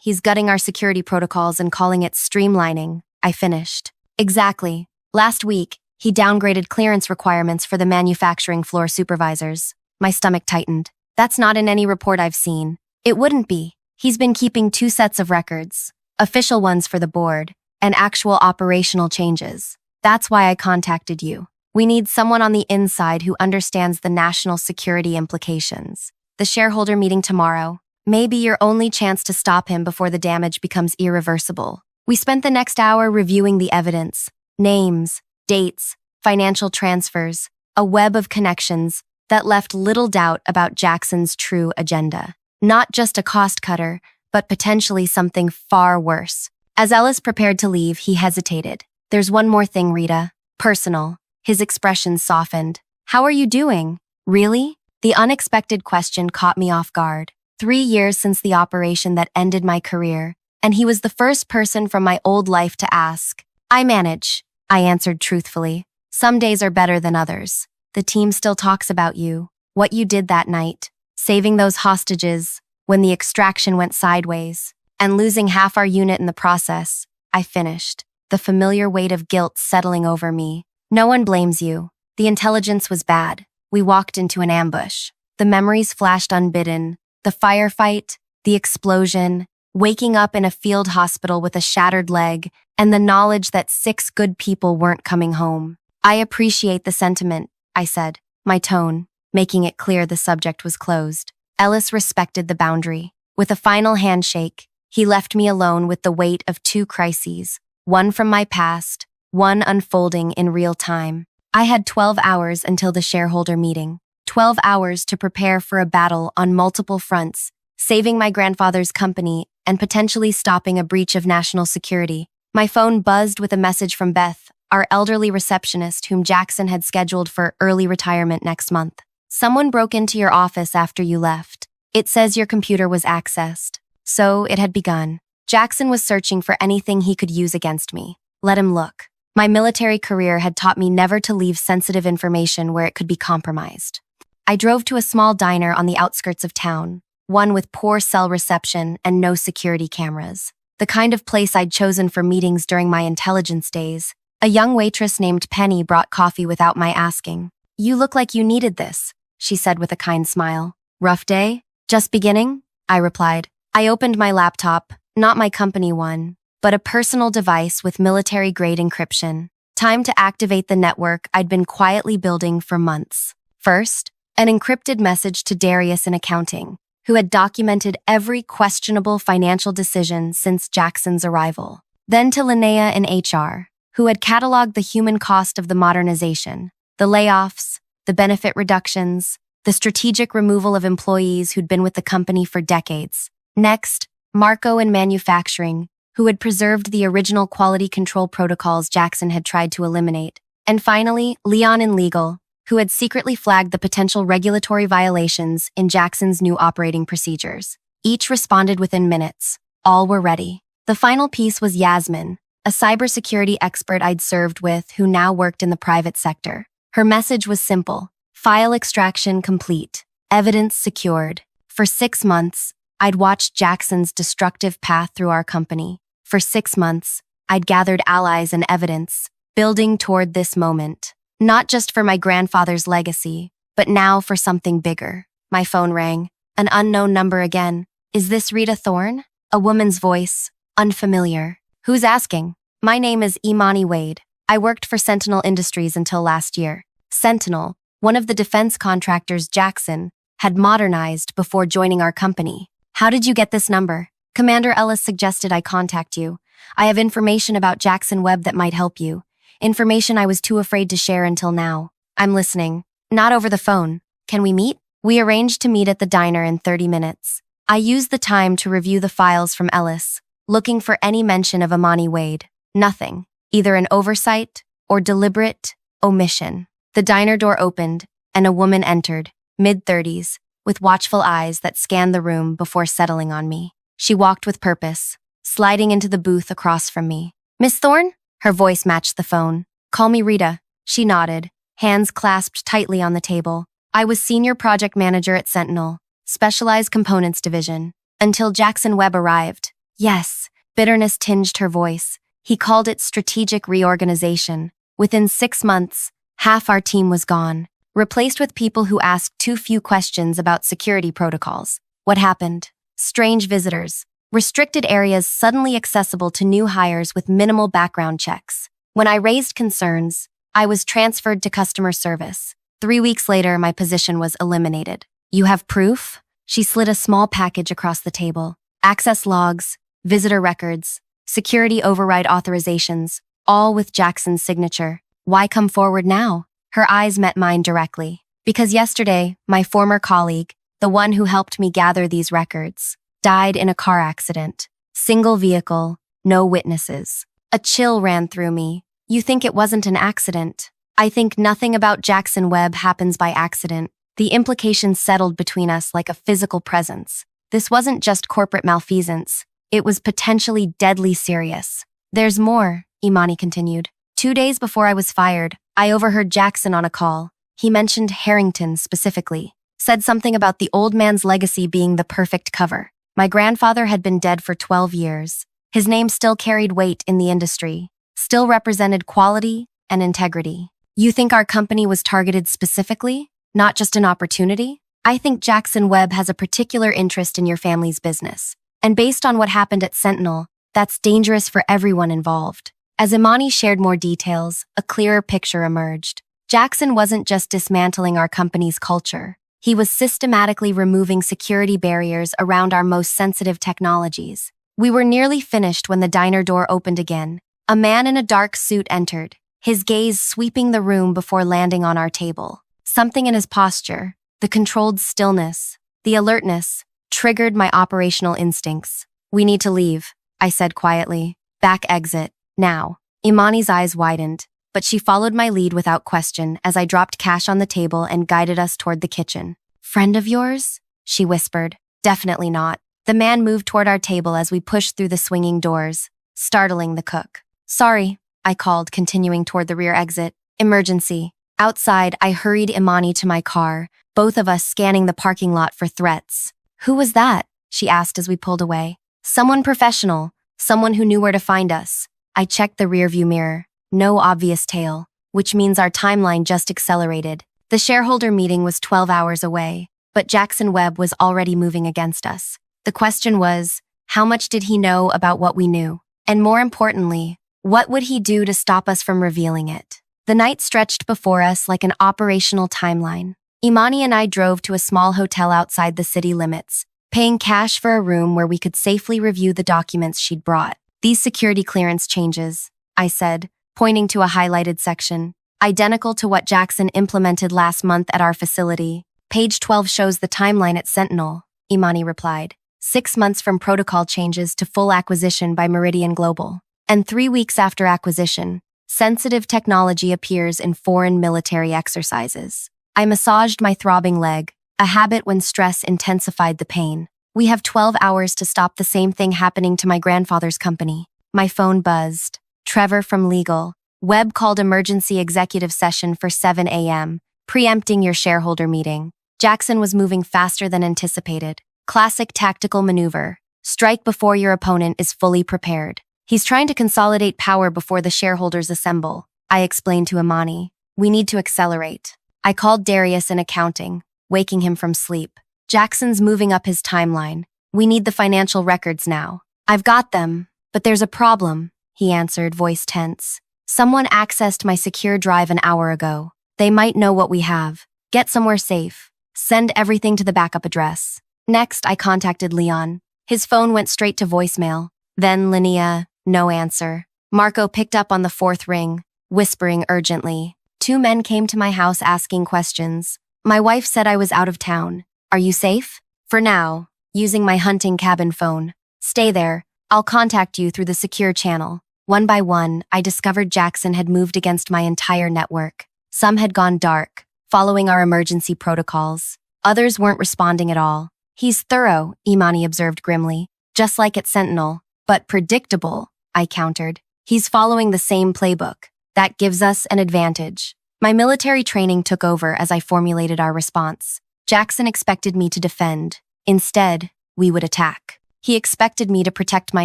he's gutting our security protocols and calling it streamlining. I finished. Exactly. Last week, he downgraded clearance requirements for the manufacturing floor supervisors. My stomach tightened. That's not in any report I've seen. It wouldn't be. He's been keeping 2 sets of records. Official ones for the board, and actual operational changes. That's why I contacted you. We need someone on the inside who understands the national security implications. The shareholder meeting tomorrow may be your only chance to stop him before the damage becomes irreversible. We spent the next hour reviewing the evidence. Names, dates, financial transfers, a web of connections that left little doubt about Jackson's true agenda. Not just a cost cutter, but potentially something far worse. As Ellis prepared to leave, he hesitated. There's one more thing, Rita. Personal. His expression softened. How are you doing? Really? The unexpected question caught me off guard. 3 years since the operation that ended my career, and he was the first person from my old life to ask. I manage, I answered truthfully. Some days are better than others. The team still talks about you, what you did that night, saving those hostages when the extraction went sideways, and losing half our unit in the process. I finished, the familiar weight of guilt settling over me. No one blames you. The intelligence was bad. We walked into an ambush. The memories flashed unbidden. The firefight, the explosion, waking up in a field hospital with a shattered leg, and the knowledge that 6 good people weren't coming home. I appreciate the sentiment, I said, my tone, making it clear the subject was closed. Ellis respected the boundary. With a final handshake, he left me alone with the weight of 2 crises, one from my past, one unfolding in real time. I had 12 hours until the shareholder meeting. 12 hours to prepare for a battle on multiple fronts, saving my grandfather's company and potentially stopping a breach of national security. My phone buzzed with a message from Beth, our elderly receptionist whom Jackson had scheduled for early retirement next month. Someone broke into your office after you left. It says your computer was accessed. So it had begun. Jackson was searching for anything he could use against me. Let him look. My military career had taught me never to leave sensitive information where it could be compromised. I drove to a small diner on the outskirts of town, one with poor cell reception and no security cameras. The kind of place I'd chosen for meetings during my intelligence days. A young waitress named Penny brought coffee without my asking. "You look like you needed this," she said with a kind smile. "Rough day? Just beginning?" I replied. I opened my laptop, not my company one, but a personal device with military-grade encryption. Time to activate the network I'd been quietly building for months. First, an encrypted message to Darius in accounting, who had documented every questionable financial decision since Jackson's arrival. Then to Linnea in HR, who had cataloged the human cost of the modernization, the layoffs, the benefit reductions, the strategic removal of employees who'd been with the company for decades. Next, Marco in manufacturing, who had preserved the original quality control protocols Jackson had tried to eliminate. And finally, Leon in legal, who had secretly flagged the potential regulatory violations in Jackson's new operating procedures. Each responded within minutes. All were ready. The final piece was Yasmin, a cybersecurity expert I'd served with who now worked in the private sector. Her message was simple: file extraction complete, evidence secured. For 6 months, I'd watched Jackson's destructive path through our company. For 6 months, I'd gathered allies and evidence, building toward this moment. Not just for my grandfather's legacy, but now for something bigger. My phone rang. An unknown number again. "Is this Rita Thorne?" A woman's voice, unfamiliar. "Who's asking?" "My name is Imani Wade. I worked for Sentinel Industries until last year." Sentinel, one of the defense contractors Jackson had modernized before joining our company. "How did you get this number?" "Commander Ellis suggested I contact you. I have information about Jackson Webb that might help you. Information I was too afraid to share until now." "I'm listening." "Not over the phone. Can we meet?" We arranged to meet at the diner in 30 minutes. I used the time to review the files from Ellis, looking for any mention of Imani Wade. Nothing. Either an oversight or deliberate omission. The diner door opened, and a woman entered, mid-30s, with watchful eyes that scanned the room before settling on me. She walked with purpose, sliding into the booth across from me. "Miss Thorne?" Her voice matched the phone. "Call me Rita." She nodded, hands clasped tightly on the table. "I was senior project manager at Sentinel, Specialized Components Division, until Jackson Webb arrived." "Yes," bitterness tinged her voice. "He called it strategic reorganization. Within 6 months, half our team was gone, replaced with people who asked too few questions about security protocols. What happened? Strange visitors. Restricted areas suddenly accessible to new hires with minimal background checks. When I raised concerns, I was transferred to customer service. 3 weeks later, my position was eliminated." "You have proof?" She slid a small package across the table. "Access logs, visitor records, security override authorizations, all with Jackson's signature. Why come forward now?" Her eyes met mine directly. "Because yesterday, my former colleague, the one who helped me gather these records, died in a car accident. Single vehicle, no witnesses." A chill ran through me. "You think it wasn't an accident?" "I think nothing about Jackson Webb happens by accident." The implications settled between us like a physical presence. This wasn't just corporate malfeasance. It was potentially deadly serious. "There's more," Imani continued. 2 days before I was fired, I overheard Jackson on a call. He mentioned Harrington specifically. Said something about the old man's legacy being the perfect cover. My grandfather had been dead for 12 years. His name still carried weight in the industry, still represented quality and integrity. "You think our company was targeted specifically, not just an opportunity?" "I think Jackson Webb has a particular interest in your family's business. And based on what happened at Sentinel, that's dangerous for everyone involved." As Imani shared more details, a clearer picture emerged. Jackson wasn't just dismantling our company's culture. He was systematically removing security barriers around our most sensitive technologies. We were nearly finished when the diner door opened again. A man in a dark suit entered, his gaze sweeping the room before landing on our table. Something in his posture, the controlled stillness, the alertness, triggered my operational instincts. "We need to leave," I said quietly. "Back exit, now." Imani's eyes widened, but she followed my lead without question as I dropped cash on the table and guided us toward the kitchen. "Friend of yours?" she whispered. "Definitely not." The man moved toward our table as we pushed through the swinging doors, startling the cook. "Sorry," I called, continuing toward the rear exit. "Emergency." Outside, I hurried Imani to my car, both of us scanning the parking lot for threats. "Who was that?" she asked as we pulled away. "Someone professional, someone who knew where to find us." I checked the rearview mirror. No obvious tail, which means our timeline just accelerated. The shareholder meeting was 12 hours away, but Jackson Webb was already moving against us. The question was, how much did he know about what we knew? And more importantly, what would he do to stop us from revealing it? The night stretched before us like an operational timeline. Imani and I drove to a small hotel outside the city limits, paying cash for a room where we could safely review the documents she'd brought. "These security clearance changes," I said, pointing to a highlighted section, "identical to what Jackson implemented last month at our facility." "Page 12 shows the timeline at Sentinel," Imani replied. 6 months from protocol changes to full acquisition by Meridian Global. And 3 weeks after acquisition, sensitive technology appears in foreign military exercises. I massaged my throbbing leg, a habit when stress intensified the pain. "We have 12 hours to stop the same thing happening to my grandfather's company." My phone buzzed. "Trevor from legal. Webb called emergency executive session for 7 a.m., preempting your shareholder meeting." Jackson was moving faster than anticipated. Classic tactical maneuver. Strike before your opponent is fully prepared. "He's trying to consolidate power before the shareholders assemble," I explained to Imani. "We need to accelerate." I called Darius in accounting, waking him from sleep. "Jackson's moving up his timeline. We need the financial records now." "I've got them, but there's a problem," he answered, voice tense. "Someone accessed my secure drive an hour ago. They might know what we have. Get somewhere safe. Send everything to the backup address." Next, I contacted Leon. His phone went straight to voicemail. Then Linnea, no answer. Marco picked up on the 4th ring, whispering urgently. 2 men came to my house asking questions. "My wife said I was out of town. Are you safe?" "For now," using my hunting cabin phone. "Stay there. I'll contact you through the secure channel." One by one, I discovered Jackson had moved against my entire network. Some had gone dark, following our emergency protocols. Others weren't responding at all. "He's thorough," Imani observed grimly. "Just like at Sentinel. But predictable," I countered. "He's following the same playbook. That gives us an advantage." My military training took over as I formulated our response. Jackson expected me to defend. Instead, we would attack. He expected me to protect my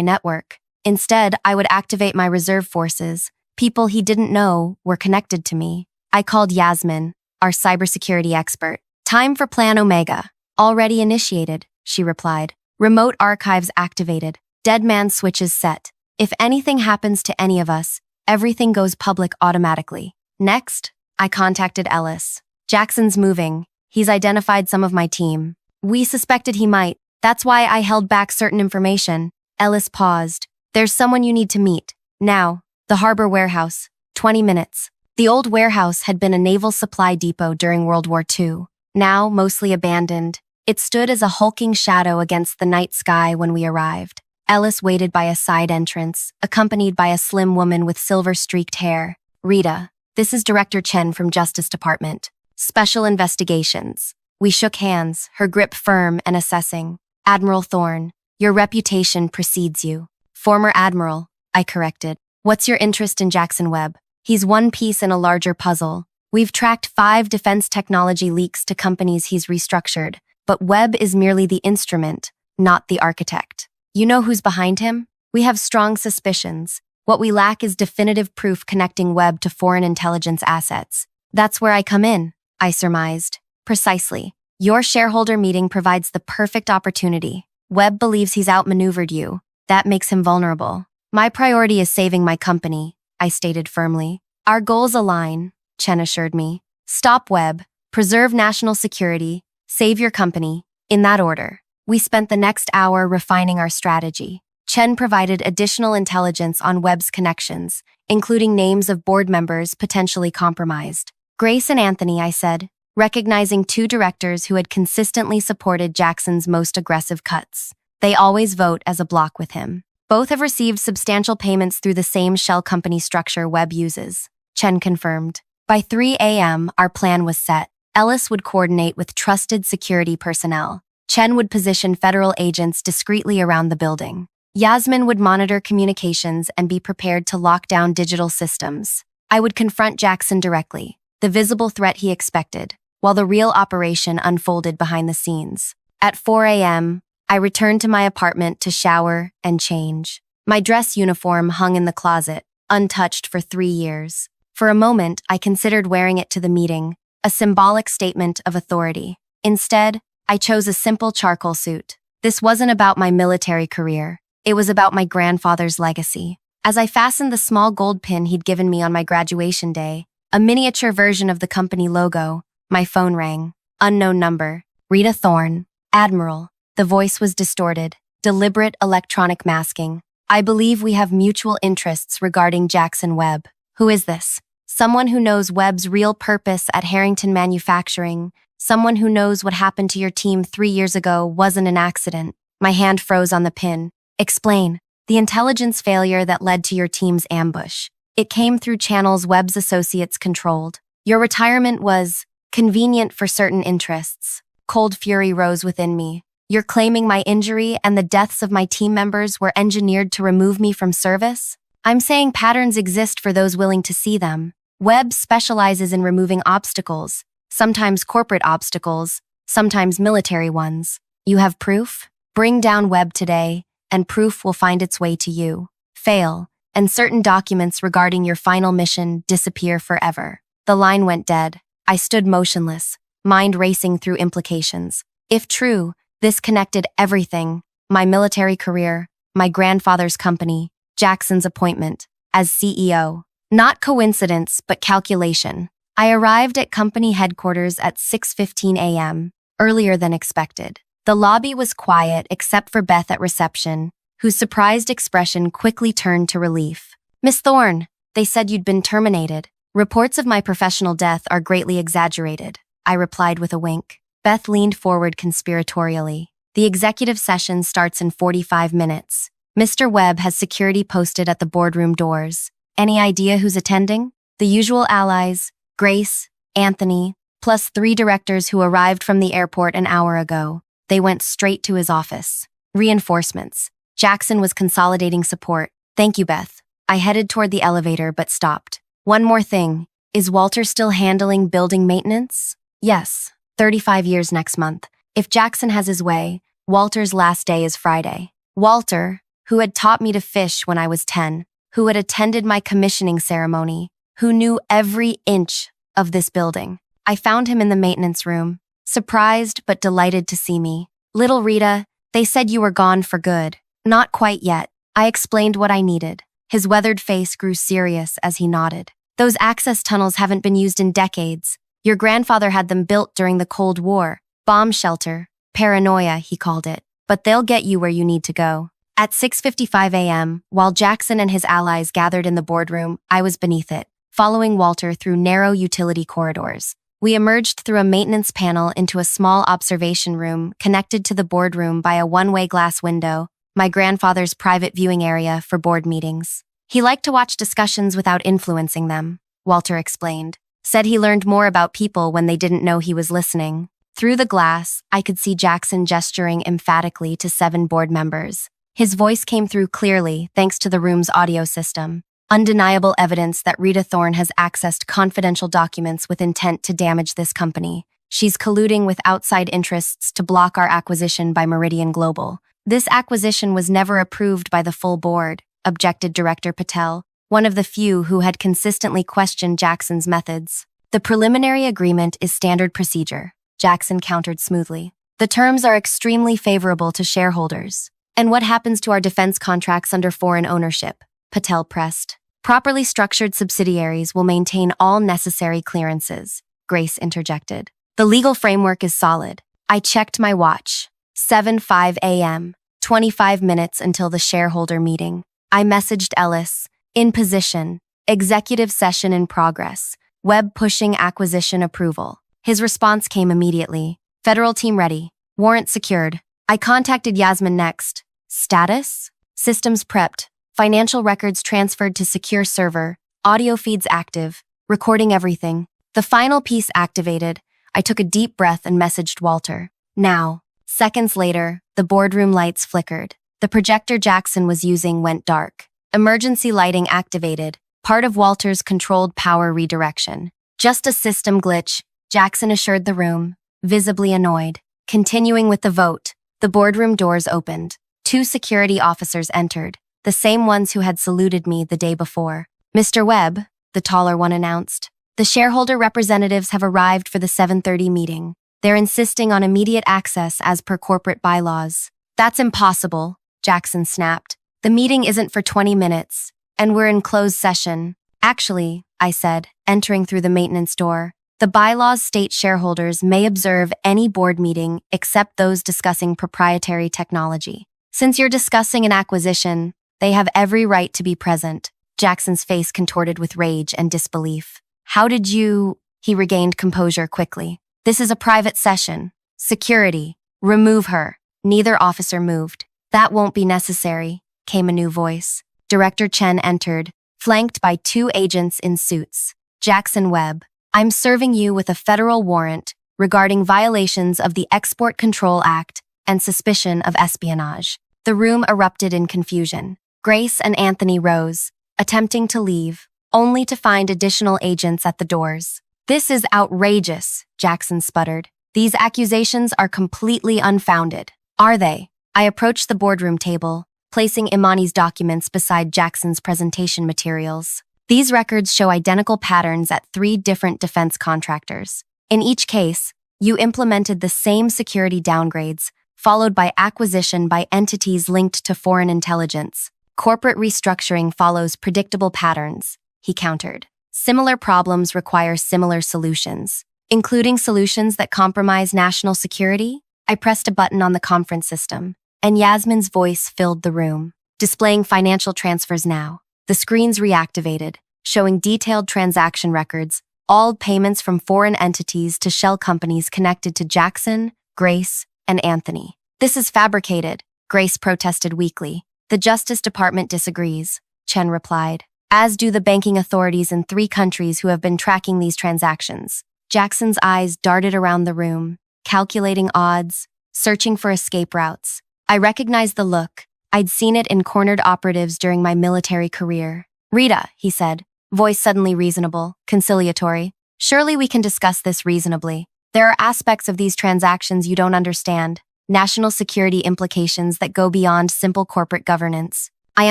network. Instead, I would activate my reserve forces. People he didn't know were connected to me. I called Yasmin, our cybersecurity expert. "Time for Plan Omega." "Already initiated," she replied. "Remote archives activated. Dead man switches set. If anything happens to any of us, everything goes public automatically." Next, I contacted Ellis. "Jackson's moving. He's identified some of my team. We suspected he might. That's why I held back certain information." Ellis paused. "There's someone you need to meet. Now, the harbor warehouse. 20 minutes." The old warehouse had been a naval supply depot during World War II. Now mostly abandoned, it stood as a hulking shadow against the night sky when we arrived. Ellis waited by a side entrance, accompanied by a slim woman with silver-streaked hair. "Rita, this is Director Chen from Justice Department. Special Investigations." We shook hands, her grip firm and assessing. "Admiral Thorne, your reputation precedes you." "Former Admiral," I corrected. "What's your interest in Jackson Webb?" "He's one piece in a larger puzzle. We've tracked 5 defense technology leaks to companies he's restructured, but Webb is merely the instrument, not the architect. You know who's behind him? We have strong suspicions. What we lack is definitive proof connecting Webb to foreign intelligence assets. That's where I come in," I surmised. "Precisely. Your shareholder meeting provides the perfect opportunity. Webb believes he's outmaneuvered you. That makes him vulnerable. My priority is saving my company," I stated firmly. "Our goals align," Chen assured me. "Stop Webb, preserve national security, save your company, in that order." We spent the next hour refining our strategy. Chen provided additional intelligence on Webb's connections, including names of board members potentially compromised. Grace and Anthony, I said, recognizing two directors who had consistently supported Jackson's most aggressive cuts. They always vote as a block with him. Both have received substantial payments through the same shell company structure Webb uses, Chen confirmed. By 3 a.m., our plan was set. Ellis would coordinate with trusted security personnel. Chen would position federal agents discreetly around the building. Yasmin would monitor communications and be prepared to lock down digital systems. I would confront Jackson directly, the visible threat he expected, while the real operation unfolded behind the scenes. At 4 a.m., I returned to my apartment to shower and change. My dress uniform hung in the closet, untouched for 3 years. For a moment, I considered wearing it to the meeting, a symbolic statement of authority. Instead, I chose a simple charcoal suit. This wasn't about my military career. It was about my grandfather's legacy. As I fastened the small gold pin he'd given me on my graduation day, a miniature version of the company logo, my phone rang. Unknown number. Rita Thorne. Admiral. The voice was distorted. Deliberate electronic masking. I believe we have mutual interests regarding Jackson Webb. Who is this? Someone who knows Webb's real purpose at Harrington Manufacturing. Someone who knows what happened to your team 3 years ago wasn't an accident. My hand froze on the pin. Explain. The intelligence failure that led to your team's ambush. It came through channels Webb's associates controlled. Your retirement was convenient for certain interests. Cold fury rose within me. You're claiming my injury and the deaths of my team members were engineered to remove me from service? I'm saying patterns exist for those willing to see them. Webb specializes in removing obstacles, sometimes corporate obstacles, sometimes military ones. You have proof? Bring down Webb today, and proof will find its way to you. Fail, and certain documents regarding your final mission disappear forever. The line went dead. I stood motionless, mind racing through implications. If true, this connected everything: my military career, my grandfather's company, Jackson's appointment as CEO. Not coincidence, but calculation. I arrived at company headquarters at 6:15 a.m., earlier than expected. The lobby was quiet except for Beth at reception, whose surprised expression quickly turned to relief. Miss Thorne, they said you'd been terminated. Reports of my professional death are greatly exaggerated, I replied with a wink. Beth leaned forward conspiratorially. The executive session starts in 45 minutes. Mr. Webb has security posted at the boardroom doors. Any idea who's attending? The usual allies, Grace, Anthony, plus 3 directors who arrived from the airport an hour ago. They went straight to his office. Reinforcements. Jackson was consolidating support. Thank you, Beth. I headed toward the elevator but stopped. One more thing. Is Walter still handling building maintenance? Yes. 35 years next month. If Jackson has his way, Walter's last day is Friday. Walter, who had taught me to fish when I was 10, who had attended my commissioning ceremony, who knew every inch of this building. I found him in the maintenance room, surprised but delighted to see me. Little Rita, they said you were gone for good. Not quite yet. I explained what I needed. His weathered face grew serious as he nodded. Those access tunnels haven't been used in decades. Your grandfather had them built during the Cold War. Bomb shelter. Paranoia, he called it. But they'll get you where you need to go. At 6:55 a.m., while Jackson and his allies gathered in the boardroom, I was beneath it, following Walter through narrow utility corridors. We emerged through a maintenance panel into a small observation room connected to the boardroom by a one-way glass window, my grandfather's private viewing area for board meetings. He liked to watch discussions without influencing them, Walter explained. Said he learned more about people when they didn't know he was listening. Through the glass, I could see Jackson gesturing emphatically to 7 board members. His voice came through clearly thanks to the room's audio system. Undeniable evidence that Rita Thorne has accessed confidential documents with intent to damage this company. She's colluding with outside interests to block our acquisition by Meridian Global. This acquisition was never approved by the full board, objected Director Patel, one of the few who had consistently questioned Jackson's methods. The preliminary agreement is standard procedure, Jackson countered smoothly. The terms are extremely favorable to shareholders. And what happens to our defense contracts under foreign ownership? Patel pressed. Properly structured subsidiaries will maintain all necessary clearances, Grace interjected. The legal framework is solid. I checked my watch. 7:05 a.m. 25 minutes until the shareholder meeting. I messaged Ellis, in position, executive session in progress, web pushing acquisition approval. His response came immediately. Federal team ready. Warrant secured. I contacted Yasmin next. Status? Systems prepped. Financial records transferred to secure server. Audio feeds active. Recording everything. The final piece activated. I took a deep breath and messaged Walter. Now. Seconds later, the boardroom lights flickered. The projector Jackson was using went dark. Emergency lighting activated. Part of Walter's controlled power redirection. Just a system glitch, Jackson assured the room, visibly annoyed. Continuing with the vote, the boardroom doors opened. 2 security officers entered, the same ones who had saluted me the day before. Mr. Webb, the taller one announced, the shareholder representatives have arrived for the 7:30 meeting. They're insisting on immediate access as per corporate bylaws. That's impossible, Jackson snapped. The meeting isn't for 20 minutes, and we're in closed session. Actually, I said, entering through the maintenance door, the bylaws state shareholders may observe any board meeting except those discussing proprietary technology. Since you're discussing an acquisition, they have every right to be present. Jackson's face contorted with rage and disbelief. How did you... He regained composure quickly. This is a private session. Security. Remove her. Neither officer moved. That won't be necessary, came a new voice. Director Chen entered, flanked by 2 agents in suits. Jackson Webb, I'm serving you with a federal warrant regarding violations of the Export Control Act and suspicion of espionage. The room erupted in confusion. Grace and Anthony rose, attempting to leave, only to find additional agents at the doors. This is outrageous, Jackson sputtered. These accusations are completely unfounded. Are they? I approached the boardroom table, placing Imani's documents beside Jackson's presentation materials. These records show identical patterns at 3 different defense contractors. In each case, you implemented the same security downgrades, followed by acquisition by entities linked to foreign intelligence. Corporate restructuring follows predictable patterns, he countered. Similar problems require similar solutions, including solutions that compromise national security. I pressed a button on the conference system, and Yasmin's voice filled the room. Displaying financial transfers now. The screens reactivated, showing detailed transaction records, all payments from foreign entities to shell companies connected to Jackson, Grace, and Anthony. This is fabricated, Grace protested weakly. The Justice Department disagrees, Chen replied, as do the banking authorities in 3 countries who have been tracking these transactions. Jackson's eyes darted around the room, calculating odds, searching for escape routes. I recognized the look. I'd seen it in cornered operatives during my military career. Rita, he said, voice suddenly reasonable, conciliatory. Surely we can discuss this reasonably. There are aspects of these transactions you don't understand, national security implications that go beyond simple corporate governance. I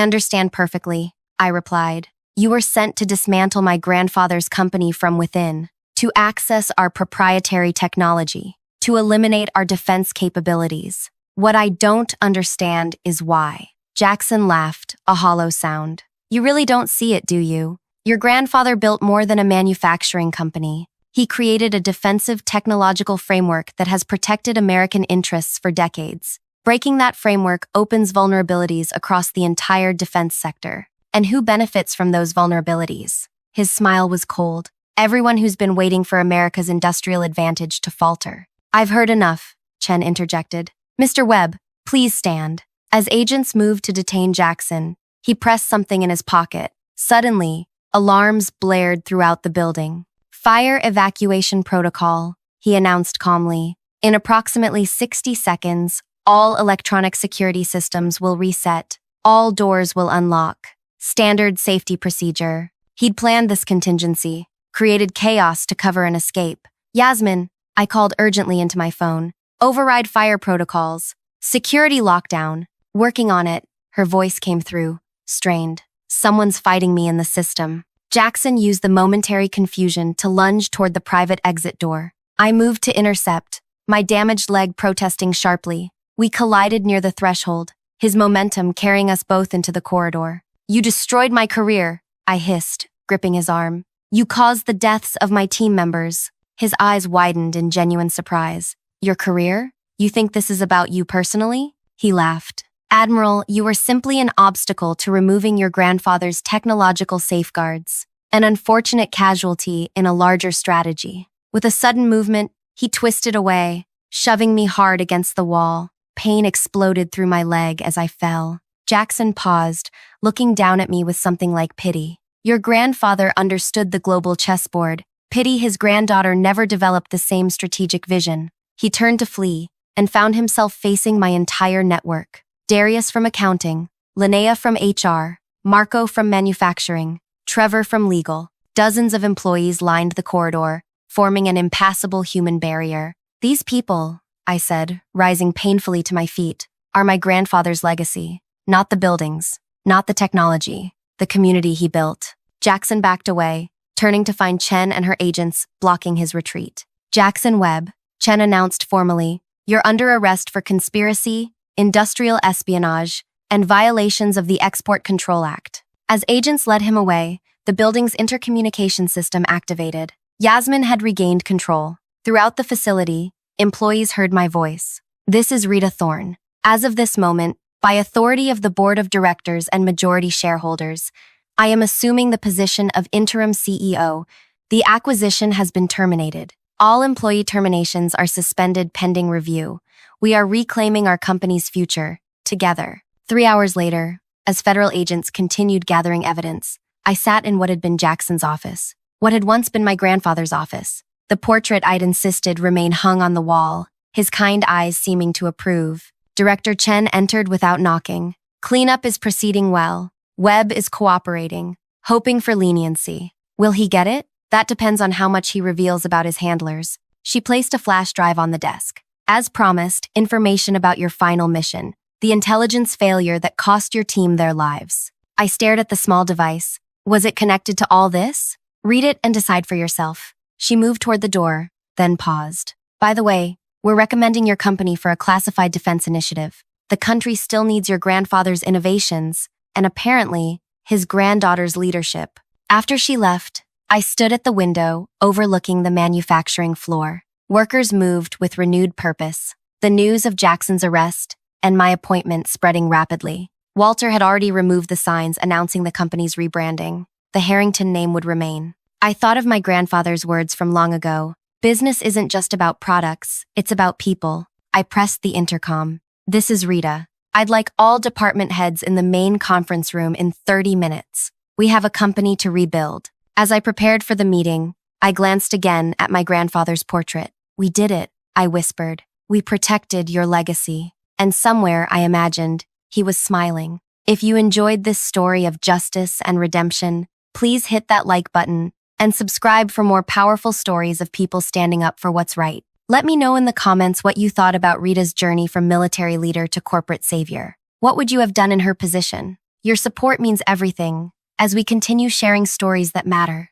understand perfectly, I replied. You were sent to dismantle my grandfather's company from within, to access our proprietary technology, to eliminate our defense capabilities. What I don't understand is why. Jackson laughed, a hollow sound. You really don't see it, do you? Your grandfather built more than a manufacturing company. He created a defensive technological framework that has protected American interests for decades. Breaking that framework opens vulnerabilities across the entire defense sector. And who benefits from those vulnerabilities? His smile was cold. Everyone who's been waiting for America's industrial advantage to falter. I've heard enough, Chen interjected. Mr. Webb, please stand. As agents moved to detain Jackson, he pressed something in his pocket. Suddenly, alarms blared throughout the building. Fire evacuation protocol, he announced calmly. In approximately 60 seconds, all electronic security systems will reset. All doors will unlock. Standard safety procedure. He'd planned this contingency, created chaos to cover an escape. Yasmin, I called urgently into my phone. Override fire protocols. Security lockdown. Working on it, her voice came through, strained. Someone's fighting me in the system. Jackson used the momentary confusion to lunge toward the private exit door. I moved to intercept, my damaged leg protesting sharply. We collided near the threshold, his momentum carrying us both into the corridor. You destroyed my career, I hissed, gripping his arm. You caused the deaths of my team members. His eyes widened in genuine surprise. Your career? You think this is about you personally? He laughed. Admiral, you were simply an obstacle to removing your grandfather's technological safeguards, an unfortunate casualty in a larger strategy. With a sudden movement, he twisted away, shoving me hard against the wall. Pain exploded through my leg as I fell. Jackson paused, looking down at me with something like pity. Your grandfather understood the global chessboard. Pity his granddaughter never developed the same strategic vision. He turned to flee and found himself facing my entire network. Darius from accounting, Linnea from HR, Marco from manufacturing, Trevor from legal. Dozens of employees lined the corridor, forming an impassable human barrier. These people, I said, rising painfully to my feet, are my grandfather's legacy. Not the buildings, not the technology, the community he built. Jackson backed away, turning to find Chen and her agents blocking his retreat. Jackson Webb, Chen announced formally, you're under arrest for conspiracy, industrial espionage, and violations of the Export Control Act. As agents led him away, the building's intercommunication system activated. Yasmin had regained control. Throughout the facility, employees heard my voice. This is Rita Thorne. As of this moment, by authority of the board of directors and majority shareholders, I am assuming the position of interim CEO. The acquisition has been terminated. All employee terminations are suspended pending review. We are reclaiming our company's future, together. 3 hours later, as federal agents continued gathering evidence, I sat in what had been Jackson's office, what had once been my grandfather's office. The portrait I'd insisted remain hung on the wall, his kind eyes seeming to approve. Director Chen entered without knocking. Cleanup is proceeding well. Webb is cooperating, hoping for leniency. Will he get it? That depends on how much he reveals about his handlers. She placed a flash drive on the desk. As promised, information about your final mission, the intelligence failure that cost your team their lives. I stared at the small device. Was it connected to all this? Read it and decide for yourself. She moved toward the door, then paused. By the way, we're recommending your company for a classified defense initiative. The country still needs your grandfather's innovations, and apparently, his granddaughter's leadership. After she left, I stood at the window, overlooking the manufacturing floor. Workers moved with renewed purpose. The news of Jackson's arrest and my appointment spreading rapidly. Walter had already removed the signs announcing the company's rebranding. The Harrington name would remain. I thought of my grandfather's words from long ago. Business isn't just about products, it's about people. I pressed the intercom. This is Rita. I'd like all department heads in the main conference room in 30 minutes. We have a company to rebuild. As I prepared for the meeting, I glanced again at my grandfather's portrait. We did it, I whispered. We protected your legacy. And somewhere, I imagined, he was smiling. If you enjoyed this story of justice and redemption, please hit that like button and subscribe for more powerful stories of people standing up for what's right. Let me know in the comments what you thought about Rita's journey from military leader to corporate savior. What would you have done in her position? Your support means everything as we continue sharing stories that matter.